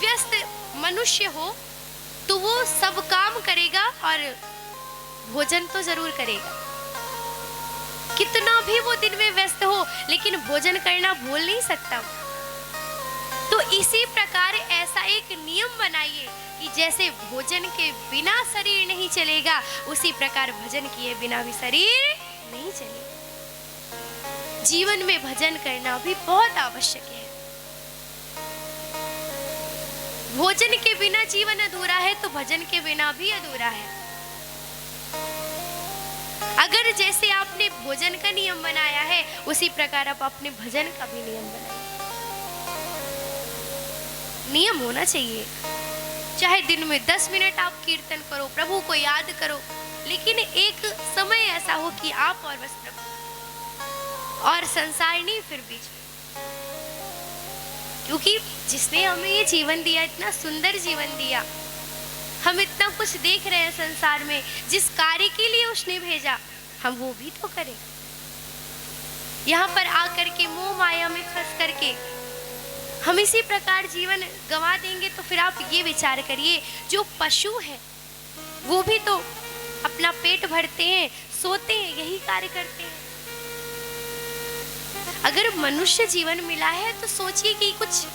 व्यस्त मनुष्य हो तो वो सब काम करेगा और भोजन तो जरूर करेगा। कितना भी वो दिन में व्यस्त हो लेकिन भोजन करना भूल नहीं सकता। तो इसी प्रकार ऐसा एक नियम बनाइए कि जैसे भोजन के बिना शरीर नहीं चलेगा, उसी प्रकार भजन किए बिना भी शरीर नहीं चलेगा। जीवन में भजन करना भी बहुत आवश्यक है। भोजन के बिना जीवन अधूरा है तो भजन के बिना भी अधूरा है। अगर जैसे आपने भोजन का नियम बनाया है, उसी प्रकार आप अपने भजन का भी नियम बनाइए। नियम होना चाहिए, चाहे दिन में 10 मिनट आप कीर्तन करो, प्रभु को याद करो, लेकिन एक समय ऐसा हो कि आप और बस प्रभु और संसार नहीं फिर बीच में। क्योंकि जिसने हमें ये जीवन दिया, इतना सुंदर जीवन दिया, हम इतना कुछ देख रहे हैं संसार में, जिस कार्य के लिए उसने भेजा हम वो भी तो करें। यहाँ पर आकर के मोह माया में फंस करके हम इसी प्रकार जीवन गंवा देंगे तो फिर आप ये विचार करिए, जो पशु है वो भी तो अपना पेट भरते हैं, सोते हैं, यही कार्य करते हैं। अगर मनुष्य जीवन मिला है तो सोचिए कि कुछ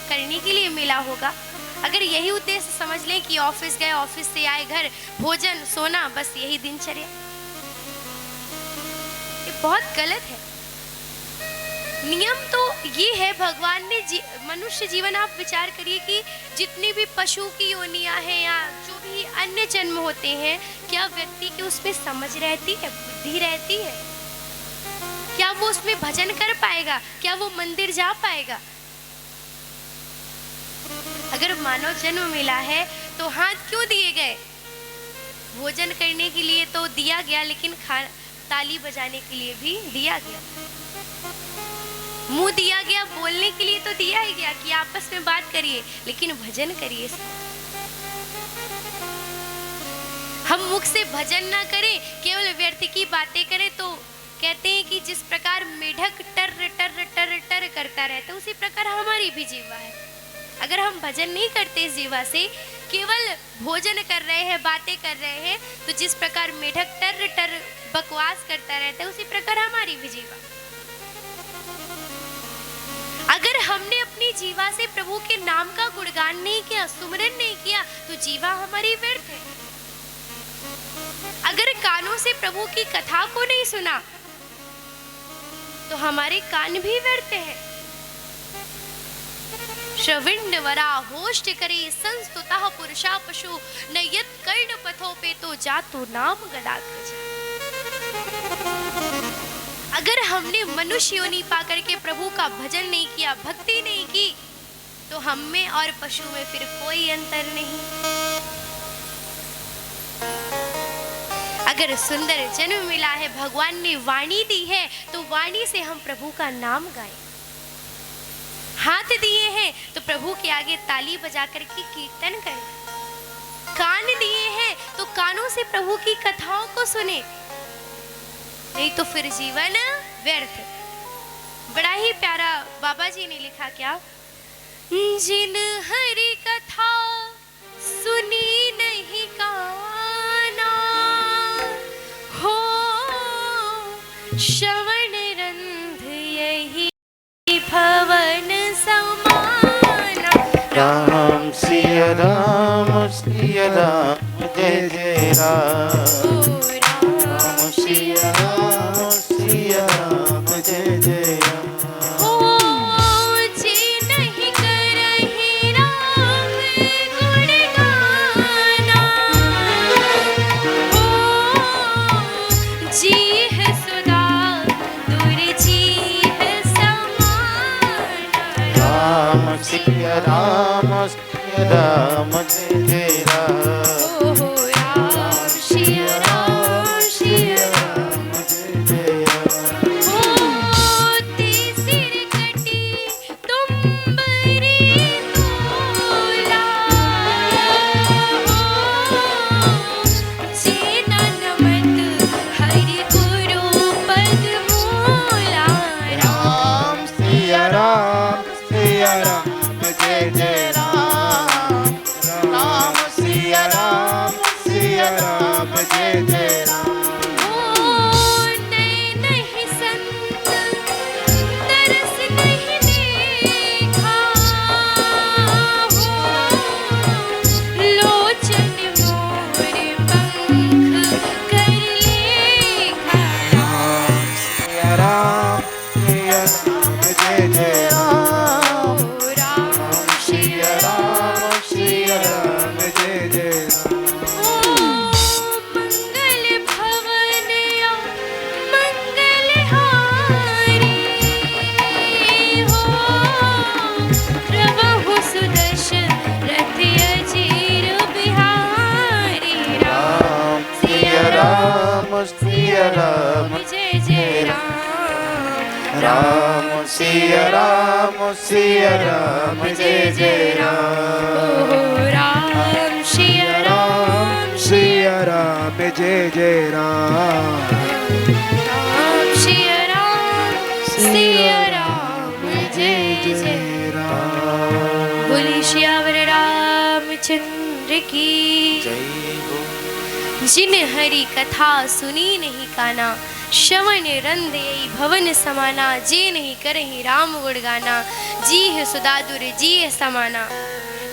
करने के लिए मिला होगा। अगर यही उद्देश्य समझ लें कि ऑफिस गए, ऑफिस से आए, घर, भोजन, सोना, बस यही दिनचर्या, ये बहुत गलत है। नियम तो ये है, भगवान ने मनुष्य जीवन, आप विचार करिए कि जितनी भी पशु की योनियां हैं या जो भी अन्य जन्म होते हैं, क्या व्यक्ति की उसमें समझ रहती है, बुद्धि रहती है? क्या वो उसमें भजन कर पाएगा? क्या वो मंदिर जा पाएगा? अगर मानव जन्म मिला है तो हाथ क्यों दिए गए? भोजन करने के लिए तो दिया गया, लेकिन ताली बजाने के लिए भी दिया गया, मुंह दिया गया, बोलने के लिए तो दिया ही गया कि आपस में बात करिए, लेकिन भजन करिए। हम मुख से भजन ना करें, केवल व्यर्थ की बातें करें, तो कहते हैं कि जिस प्रकार मेढक टर टर टर टर करता रहता है, उसी प्रकार हमारी भी जीवा है। अगर हम भजन नहीं करते इस जीवा से, केवल भोजन कर रहे हैं, बातें कर रहे हैं, तो जिस प्रकार मेढक टर टर बकवास करता रहता है, उसी प्रकार हमारी भी जीवा। अगर हमने अपनी जीवा से प्रभु के नाम का गुणगान नहीं किया, सुमरन नहीं किया, तो जीवा हमारी व्यर्थ है। अगर कानों से प्रभु की कथा को नहीं सुना, तो हमारे कान भी व्यर्थ है। श्रविंड वरा होष्ट करे संस्तुतः पुरुषा पशु न यत कर्ण पथों पे तो जातु नाम गदाग्रज। अगर हमने मनुष्य योनि पाकर के प्रभु का भजन नहीं किया, भक्ति नहीं की, तो हम में और पशु में फिर कोई अंतर नहीं। अगर सुंदर जन्म मिला है, भगवान ने वाणी दी है, तो वाणी से हम प्रभु का नाम गाएं। हाथ दिए हैं तो प्रभु के आगे ताली बजा करके कीर्तन करें। कान दिए हैं तो कानों से प्रभु की कथाओं को सुने, नहीं तो फिर जीवन व्यर्थ। बड़ा ही प्यारा बाबा जी ने लिखा, क्या, जिन हरि कथा सुनी नहीं काना, हो श्रवण रंध यही भवन समाना। राम सिया राम सिया राम जय जय राम। राम सिया राम सिया राम जय जय राम। सिया राम जय जय राम। राम सिया राम जय जय राम। सिर कटी तुम्बरी तोला, जीना नमत हरि गुरु पद सिया राम जय जय राम राम सिया राम जय जय राम ओ राम सिया राम सिया राम जय जय राम राम सिया राम जय जय राम। बोली श्यावर रामचंद्र की जय हो जिन हरि कथा सुनी नहीं काना श्रवण रंद यही भवन समाना जे नहीं करहि राम गुण गाना जी है सुदादुर जी है समाना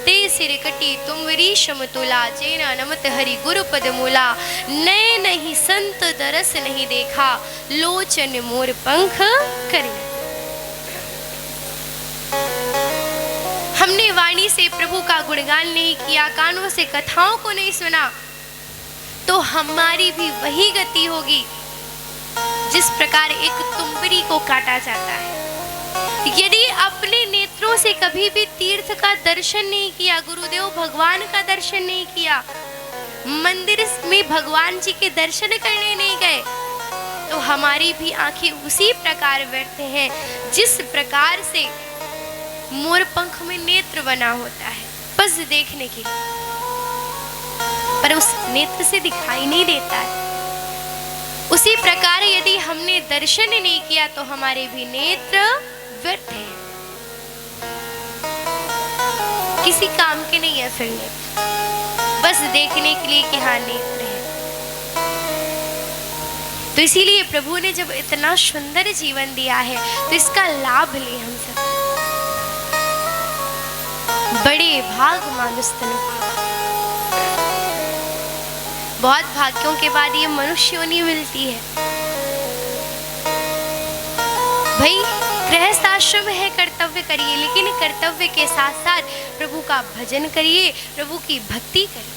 ते सिर कटी तुमरी समतुला जेना नमत हरि गुरु पद मूला नए नहीं संत दरस नहीं देखा लोचन मोर पंख करे। हमने वाणी से प्रभु का गुणगान नहीं किया, कानों से कथाओं को नहीं सुना, तो हमारी भी वही गति होगी जिस प्रकार एक तुंबरी को काटा जाता है। यदि अपने नेत्रों से कभी भी तीर्थ का दर्शन नहीं किया, गुरुदेव भगवान का दर्शन नहीं किया, मंदिर में भगवान जी के दर्शन करने नहीं गए, तो हमारी भी आंखें उसी प्रकार व्यर्थ हैं जिस प्रकार से मोर पंख में नेत्र बना होता है बस देखने के लिए, पर उस नेत्र से दिखाई नहीं देता है। उसी प्रकार यदि हमने दर्शन नहीं किया तो हमारे भी नेत्र व्यर्थ है, किसी काम के नहीं है फिर नेत्र, बस देखने के लिए कि हाँ नेत्र है। तो इसीलिए प्रभु ने जब इतना सुंदर जीवन दिया है तो इसका लाभ ले हम सब। बड़े भाग मानुष तनु, बहुत भाग्यों के बाद ये मनुष्य योनि मिलती है। भाई गृहस्थ आश्रम है, कर्तव्य करिए, लेकिन कर्तव्य के साथ साथ प्रभु का भजन करिए, प्रभु की भक्ति करिए,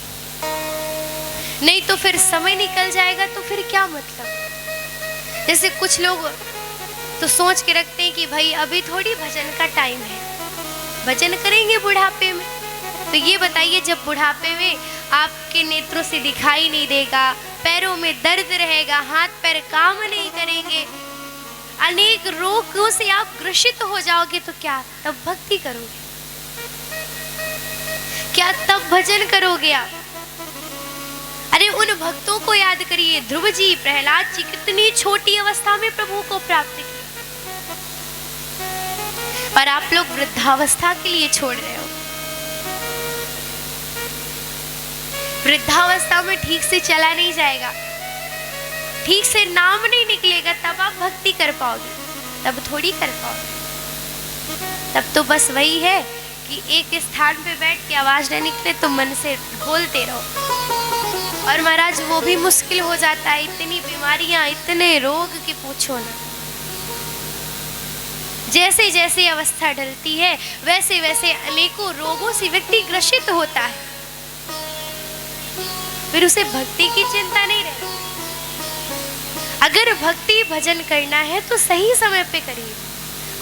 नहीं तो फिर समय निकल जाएगा तो फिर क्या मतलब। जैसे कुछ लोग तो सोच के रखते हैं कि भाई अभी थोड़ी भजन का टाइम है, भजन करेंगे बुढ़ापे में। तो ये बताइए, जब बुढ़ापे में आपके नेत्रों से दिखाई नहीं देगा, पैरों में दर्द रहेगा, हाथ पैर काम नहीं करेंगे, अनेक रोगों से आप ग्रसित हो जाओगे, तो क्या तब भक्ति करोगे? क्या तब भजन करोगे आप? अरे उन भक्तों को याद करिए, ध्रुव जी, प्रहलाद जी कितनी छोटी अवस्था में प्रभु को प्राप्त किया, पर आप लोग वृद्धावस्था के लिए छोड़ रहे हो। वृद्धावस्था में ठीक से चला नहीं जाएगा, ठीक से नाम नहीं निकलेगा, तब आप भक्ति कर पाओगे, तब थोड़ी कर पाओगे। तब तो बस वही है कि एक स्थान पे बैठ के आवाज न निकले तो मन से बोलते रहो, और महाराज वो भी मुश्किल हो जाता है। इतनी बीमारियां, इतने रोग कि पूछो ना। जैसे जैसे अवस्था ढलती है वैसे वैसे अनेकों रोगों से व्यक्ति ग्रसित होता है, फिर उसे भक्ति की चिंता नहीं रहती। अगर भक्ति भजन करना है तो सही समय पे करिए,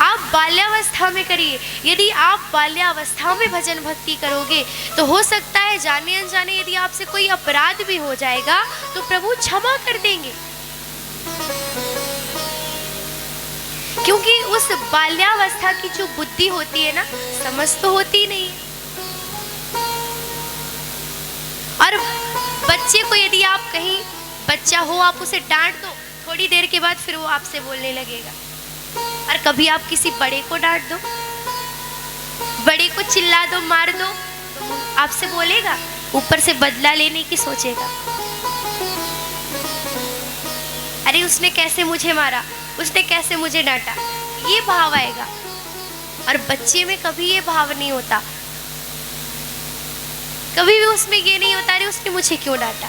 आप बाल्यावस्था में करिए। यदि आप बाल्यावस्था में भजन भक्ति करोगे तो हो सकता है जाने अनजाने यदि आपसे कोई अपराध भी हो जाएगा तो प्रभु क्षमा कर देंगे, क्योंकि उस बाल्यावस्था की जो बुद्धि होती है ना, समझ तो होती नहीं है। और बच्चे को यदि आप कहीं, बच्चा हो, आप उसे डांट दो, थोड़ी देर के बाद फिर वो आपसे बोलने लगेगा। और कभी आप किसी बड़े को डांट दो, बड़े को चिल्ला दो, मार दो, तो आपसे बोलेगा, ऊपर से बदला लेने की सोचेगा। अरे उसने कैसे मुझे मारा, उसने कैसे मुझे डांटा, ये भाव आएगा। और बच्चे में कभी ये भाव नहीं होता, कभी भी उसमें ये नहीं होता अरे उसने मुझे क्यों डांटा।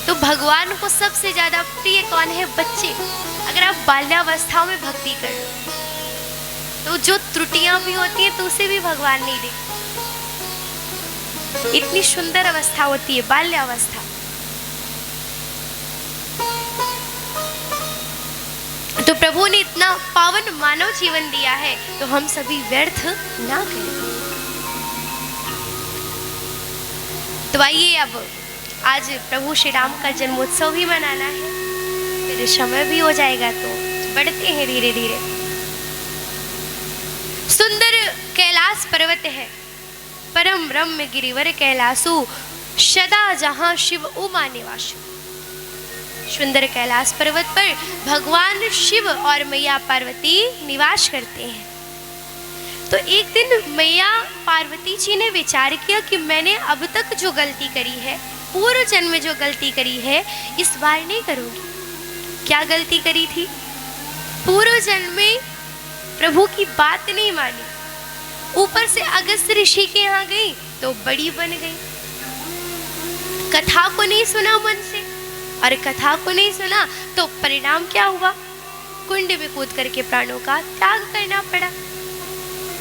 तो भगवान को सबसे ज्यादा प्रिय कौन है? बच्चे। अगर आप बाल्यावस्था में भक्ति करो तो जो त्रुटियां भी होती हैं तो उसे भी भगवान नहीं देखते। इतनी सुंदर अवस्था होती है बाल्यावस्था। तो प्रभु ने इतना पावन मानव जीवन दिया है तो हम सभी व्यर्थ ना करें। तो आइए अब आज प्रभु श्री राम का जन्मोत्सव भी मनाना है, फिर समय भी हो जाएगा तो बढ़ते हैं धीरे धीरे। सुंदर कैलाश पर्वत है, परम रम्य गिरिवर कैलासु, सदा जहां शिव उमा निवासु। सुंदर कैलाश पर्वत पर भगवान शिव और मैया पार्वती निवास करते हैं। तो एक दिन मैया पार्वती जी ने विचार किया कि मैंने अब तक जो गलती करी है, पूर्व जन्म में जो गलती करी है, इस बार नहीं करूंगी। क्या गलती करी थी? पूर्व जन्म में प्रभु की बात नहीं मानी, ऊपर से अगस्त ऋषि के यहाँ गई तो बड़ी बन गई, कथा को नहीं सुना मन से, और कथा को नहीं सुना तो परिणाम क्या हुआ? कुंड में कूद करके प्राणों का त्याग करना पड़ा।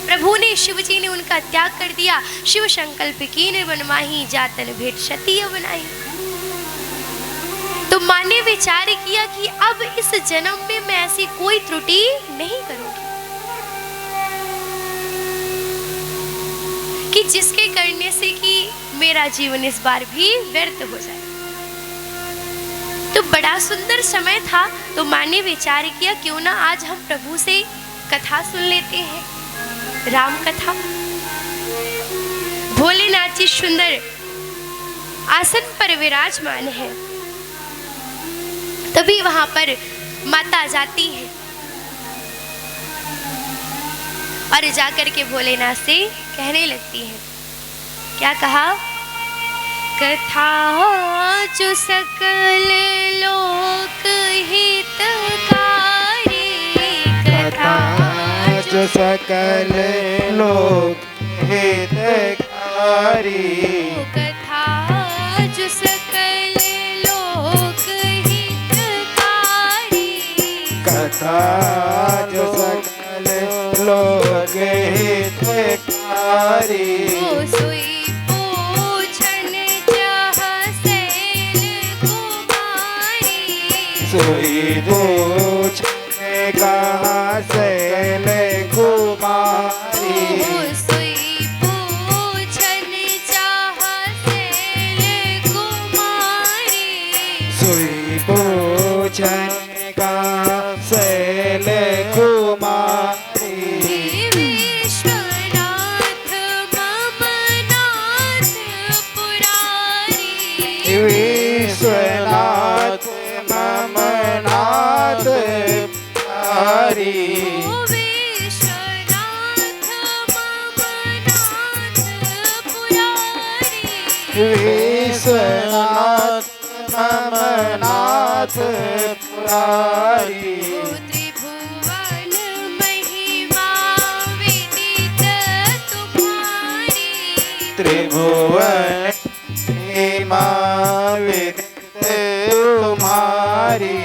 प्रभु ने, शिव जी ने उनका त्याग कर दिया। शिव संकल्प कीन बन माही, जातन भेंट सती बनाई। तो माँ ने विचार किया कि अब इस जन्म में मैं ऐसी कोई त्रुटि नहीं करूंगी कि जिसके करने से कि मेरा जीवन इस बार भी व्यर्थ हो जाए। तो बड़ा सुंदर समय था, तो माँ ने विचार किया क्यों ना आज हम प्रभु से कथा सुन लेते हैं, राम कथा। भोलेनाथ जी सुंदर आसन पर विराजमान है। तभी वहां पर माता जाती है और जाकर के भोलेनाथ से कहने लगती है। क्या कहा? कथा जो सकल लोक हितकारी, कथा जो सकल लोक हितकारी, कथा जो सकल लोक हितकारी, कथा जो सकल लोक हितकारी। सोई पूछन चाह सैल कुमारी, सोई पूछने कहा सैल कुमारी, सोई पूछन चाह सैल कुमारी, सोई पूछने कहा सैल कुमारी। विश्वनाथ मम नाथ पुरारी, विश्वनाथ मम नाथ पुरारी, विश्वनाथ मम नाथ पुरारी, विश्वनाथ मम नाथ पुरारी। त्रिभुवन महिमा विदित तुम्हारी, त्रिभुवन महिमा विदित तुम्हारी,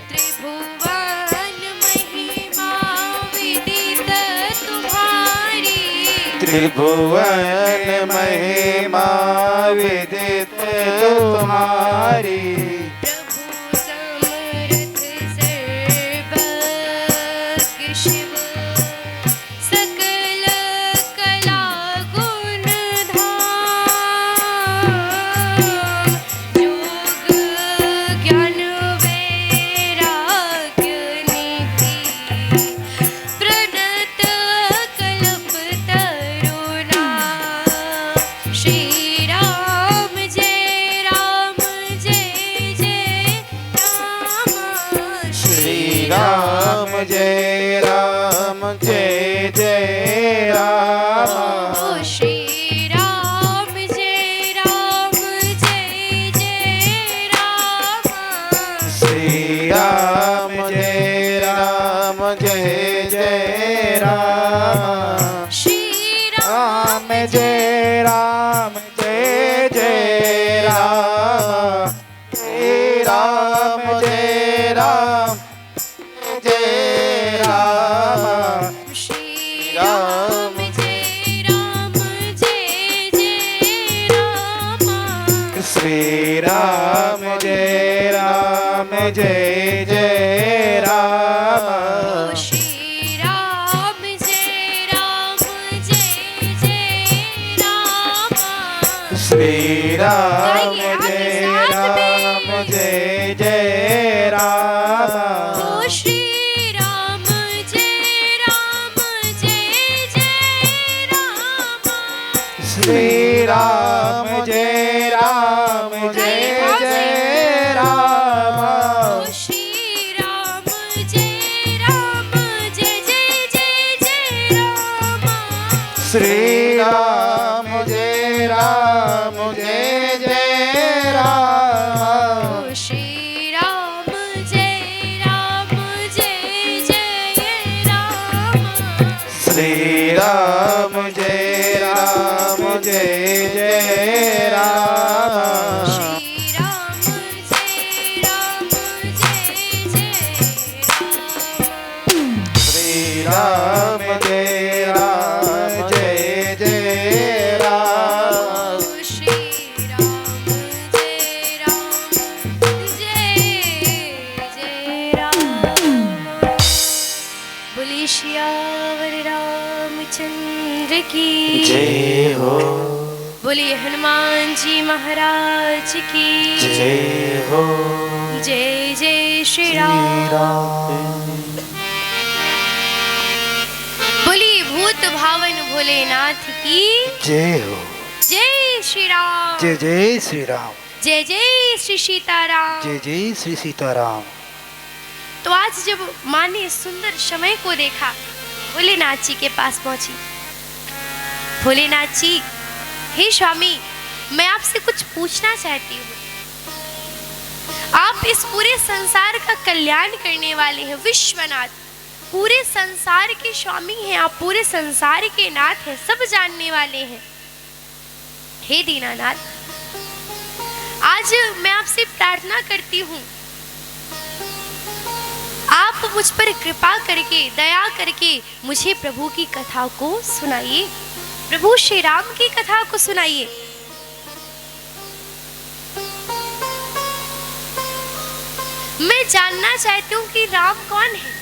त्रिभुवन महिमा विदित तुम्हारी, त्रिभुवन महिमा विदित तुम्हारी। प्रभु समर्थ सर्वज्ञ शिव, सकल कला गुण धाम, योग ज्ञान वैराग्य निधि, प्रणत कल्प तरुणा। श्री राम जय राम, जय जय राम, श्री राम जय राम, जय जय राम। ओ श्री राम जय राम, जय जय राम, श्री राम जय राम, जय जय राम। श्री राम जय राम, जय जय राम। श्री राम जय राम, जय राम। श्री राम जय राम, जय जय राम, श्री राम जय राम, जय जय राम। श्री राम जय राम, जय जय राम। श्री राम गाइए, आगे जय श्री राम जय राम जय जय राम। श्री राम जय राम जय जय जय जय राम। श्री राम जय राम जय जय राम। श्री राम जय राम जय जय राम। श्री राम जय राम जय जय राम। श्री राम जय राम जय जय राम। श्री राम जय राम जय जय राम। श्री राम जय राम जय जय राम। बोलिए श्यावर रामचंद्र की जय हो, बोलिए हनुमान जी महाराज की जय हो। जय जय श्री राम। बोलिए भूत भावन भोलेनाथ की जय हो। जय श्री राम। जय जय श्री राम। जय जय श्री सीताराम। जय जय श्री सीताराम। तो आज जब माँ ने सुंदर समय को देखा, भोलेनाथ जी के पास पहुंची। भोलेनाथ जी, हे स्वामी, मैं आपसे कुछ पूछना चाहती हूँ। आप इस पूरे संसार का कल्याण करने वाले हैं, विश्वनाथ, पूरे संसार के स्वामी हैं आप, पूरे संसार के नाथ हैं, सब जानने वाले हैं। हे दीनानाथ, आज मैं आपसे प्रार्थना करती हूँ, आप मुझ पर कृपा करके, दया करके मुझे प्रभु की कथा को सुनाइए, प्रभु श्री राम की कथा को सुनाइए। मैं जानना चाहती हूँ कि राम कौन है।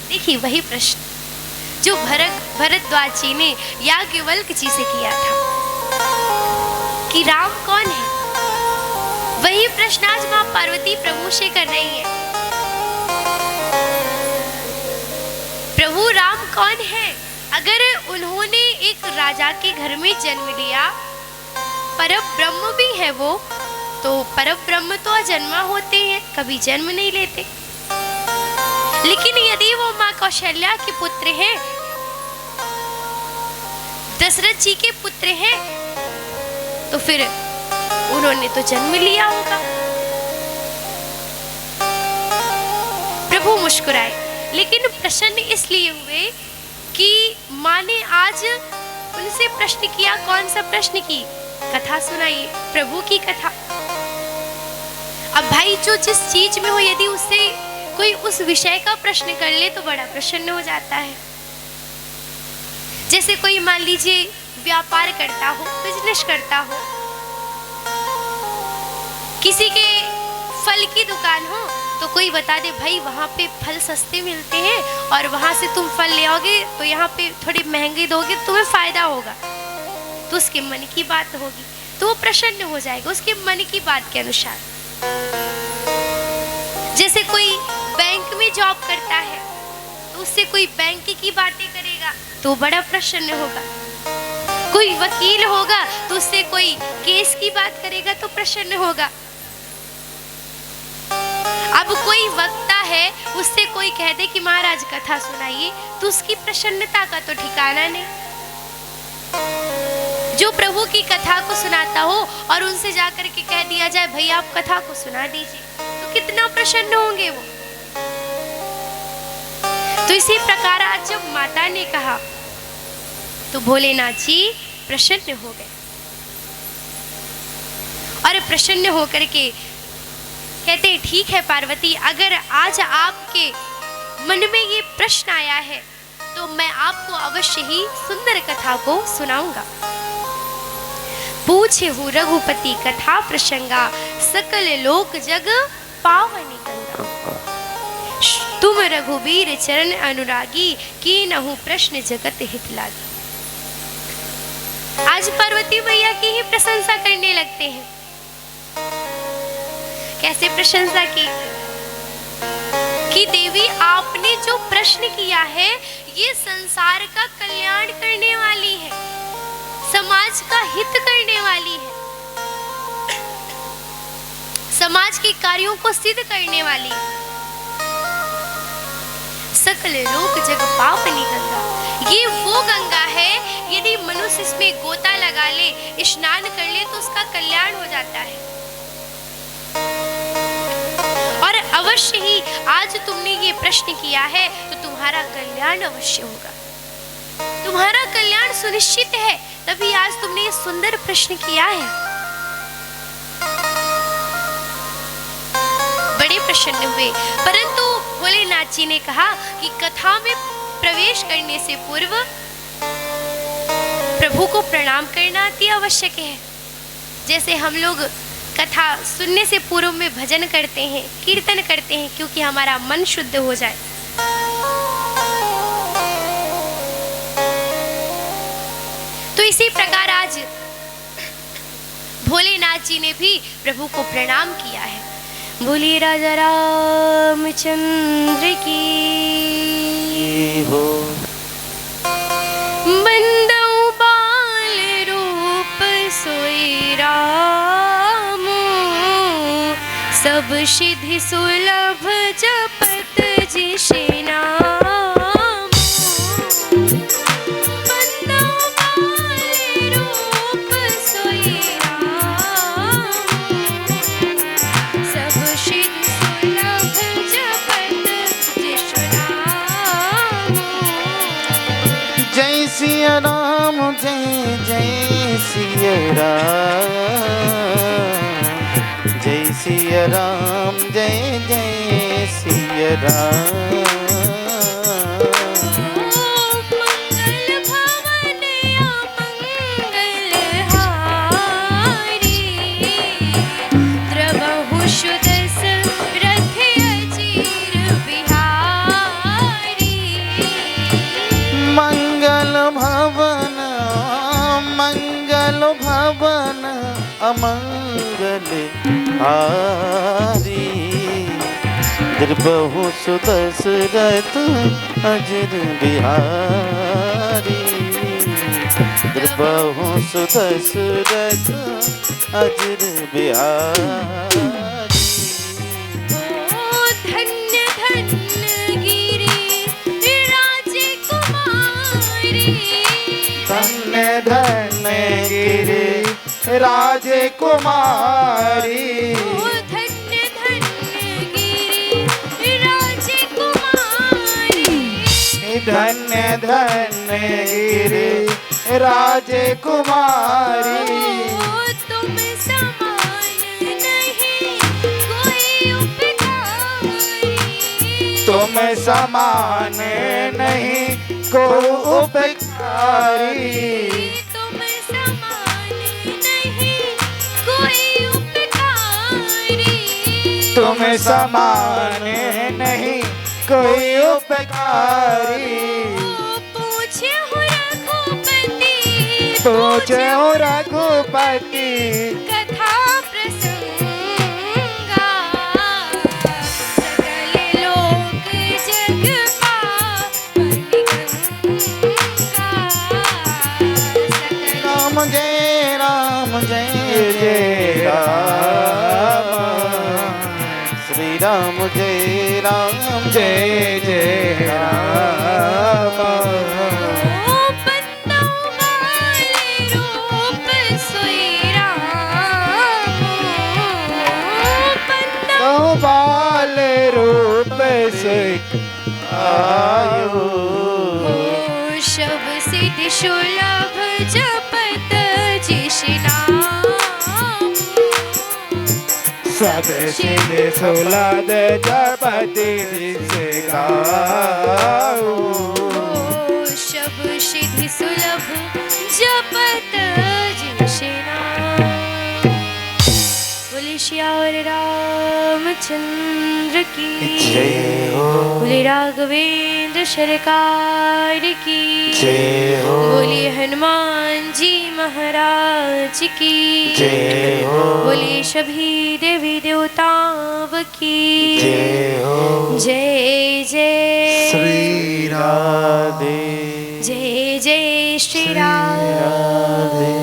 देखिए वही प्रश्न जो भरद्वाज जी ने याज्ञवल्क्य जी से किया था कि राम कौन है, वही प्रश्न आज मां पार्वती प्रभु से कर रही है। प्रभु राम कौन है? अगर उन्होंने एक राजा के घर में जन्म लिया, परम ब्रह्म भी है वो, तो परम ब्रह्म तो अजन्मा होते हैं, कभी जन्म नहीं लेते। लेकिन यदि वो माँ कौशल्या के पुत्र हैं, दशरथ जी के पुत्र हैं, तो फिर उन्होंने तो जन्म लिया होगा। प्रभु मुस्कुराए, लेकिन प्रसन्न इसलिए हुए कि माँ ने आज उनसे प्रश्न किया। कौन सा प्रश्न की? कथा सुनाइए, प्रभु की कथा। अब भाई जो जिस चीज में हो, यदि उससे कोई उस विषय का प्रश्न कर ले तो बड़ा प्रसन्न हो जाता है। जैसे कोई मान लीजिए व्यापार करता हो, बिजनेस करता हो, किसी के फल की दुकान हो, तो कोई बता दे भाई वहाँ पे फल सस्ते मिलते हैं और वहाँ से तुम फल ले आओगे तो यहाँ पे थोड़ी महंगी दोगे, तुम्हें फायदा होगा, तो उसके मन की बात होगी, तो वो प्रसन्न हो जाएगा उसके मन की बात के अनुसार। जैसे कोई बैंक में जॉब करता है, तो उससे कोई बैंक की बातें करेगा तो बड़ा प्रसन्न होगा। कोई वकील होगा तो उससे कोई केस की बात करेगा तो प्रसन्न होगा। अब कोई वक्ता है, उससे कोई कह दे कि महाराज कथा सुनाइए, तो उसकी प्रसन्नता का तो ठिकाना नहीं। जो प्रभु की कथा को सुनाता हो और उनसे जाकर के कह दिया जाए भाई आप कथा को सुना दीजिए, तो कितना प्रसन्न होंगे वो। तो इसी प्रकार आज जब माता ने कहा तो भोलेनाथ जी प्रसन्न हो गए और प्रसन्न होकर के कहते ठीक है पार्वती, अगर आज आपके मन में ये प्रश्न आया है तो मैं आपको अवश्य ही सुंदर कथा को सुनाऊंगा। पूछे हूँ रघुपति कथा प्रसंगा, सकल लोक जग पावनी गंगा। तुम रघुबीर चरण अनुरागी, की नहु प्रश्न जगत हित लागी। आज पार्वती मैया की ही प्रशंसा करने लगते हैं। कैसे प्रशंसा की? कि देवी आपने जो प्रश्न किया है ये संसार का कल्याण करने वाली है, समाज का हित करने वाली है, समाज के कार्यों को सिद्ध करने वाली है। सकल लोक जग पापनी गंगा, ये वो गंगा है, यदि मनुष्य इसमें गोता लगा ले, स्नान कर ले तो उसका कल्याण हो जाता है। और अवश्य ही आज तुमने ये प्रश्न किया है तो तुम्हारा कल्याण अवश्य होगा, तुम्हारा कल्याण सुनिश्चित है, तभी आज तुमने ये सुंदर प्रश्न किया है। बड़े प्रसन्न हुए, परंतु भोलेनाथ जी ने कहा कि कथा में प्रवेश करने से पूर्व प्रभु को प्रणाम करना अति आवश्यक है। जैसे हम लोग कथा सुनने से पूर्व में भजन करते हैं, कीर्तन करते हैं, क्योंकि हमारा मन शुद्ध हो जाए। तो इसी प्रकार आज भोलेनाथ जी ने भी प्रभु को प्रणाम किया है। बोलिए राजा रामचंद्र की हो। बंदऊ बाल रूप सोई राम, सब सिद्धि सुलभ जपत जिसे नाम। बंदऊ बाल रूप सोई राम, सब सिद्धि सुलभ जपत जिसे नाम। जय सिया राम, जय जय सिया राम, जय सिया राम, जय जय सिया राम। मंगल भवन अमंगलहारी, द्रवहु सुदस रथ अजीर बिहारी। मंगल भवन, मंगल भवन अमंगल हारी, द्रवहु सुदशरथ अजर बिहारी, द्रवहु सुदशरथ अजर बिहारी। ओ धन्य धन्य गिरि राजकुमारी, धन्य धन्य गिरि राजकुमारी, ओ धन्य धन्य गिरि राजकुमारी। धन्य धन्य गिरि राजकुमारी। तुम समान नहीं कोई उपकारी, तुम समान नहीं को उपकारी, तुम समान नहीं कोई उपकारी। तुम समान नहीं कोई उपकारी। पूछे हो रघुपति, पूछे हो रघुपति, कथा प्रसंगा। सकल लोक जग पावन गंगा। सकल राम जय राम, जय जय राम, श्री राम जय राम, जय जय राम। बंदऊ बाल रूप सोई राम, बंदऊ तो बाल रूप से आयो, शब सिद्धि सुलभ जपत जिस नाम। सब सिद्ध सुलभ जपति से गाओ। शब सिद्धि सुलभ जपत जिस नाम। बोले श्यावर रामचंद्र की जय हो, बोले राघवेंद्र सरकार की जय हो, बोले हनुमान जी महाराज की जय हो, बोले सभी देवी देवताओं की जय हो। जय जय श्री राधे, जय जय श्री राम। राधे।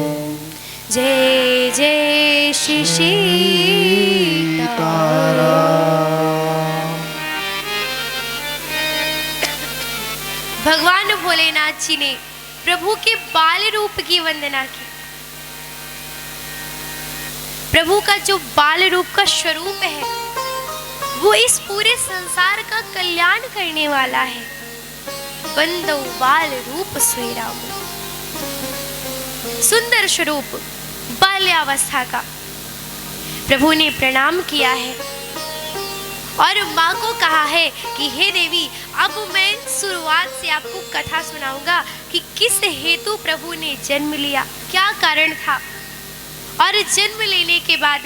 सीताराम। भगवान भोलेनाथ जी ने प्रभु के बाल रूप की वंदना की। प्रभु का जो बाल रूप का स्वरूप है वो इस पूरे संसार का कल्याण करने वाला है। बंदो बाल रूप श्रीराम, सुंदर स्वरूप बाल्यावस्था का प्रभु ने प्रणाम किया है और माँ को कहा है कि हे देवी, अब मैं शुरुआत से आपको कथा सुनाऊंगा कि किस हेतु प्रभु ने जन्म लिया, क्या कारण था, और जन्म लेने के बाद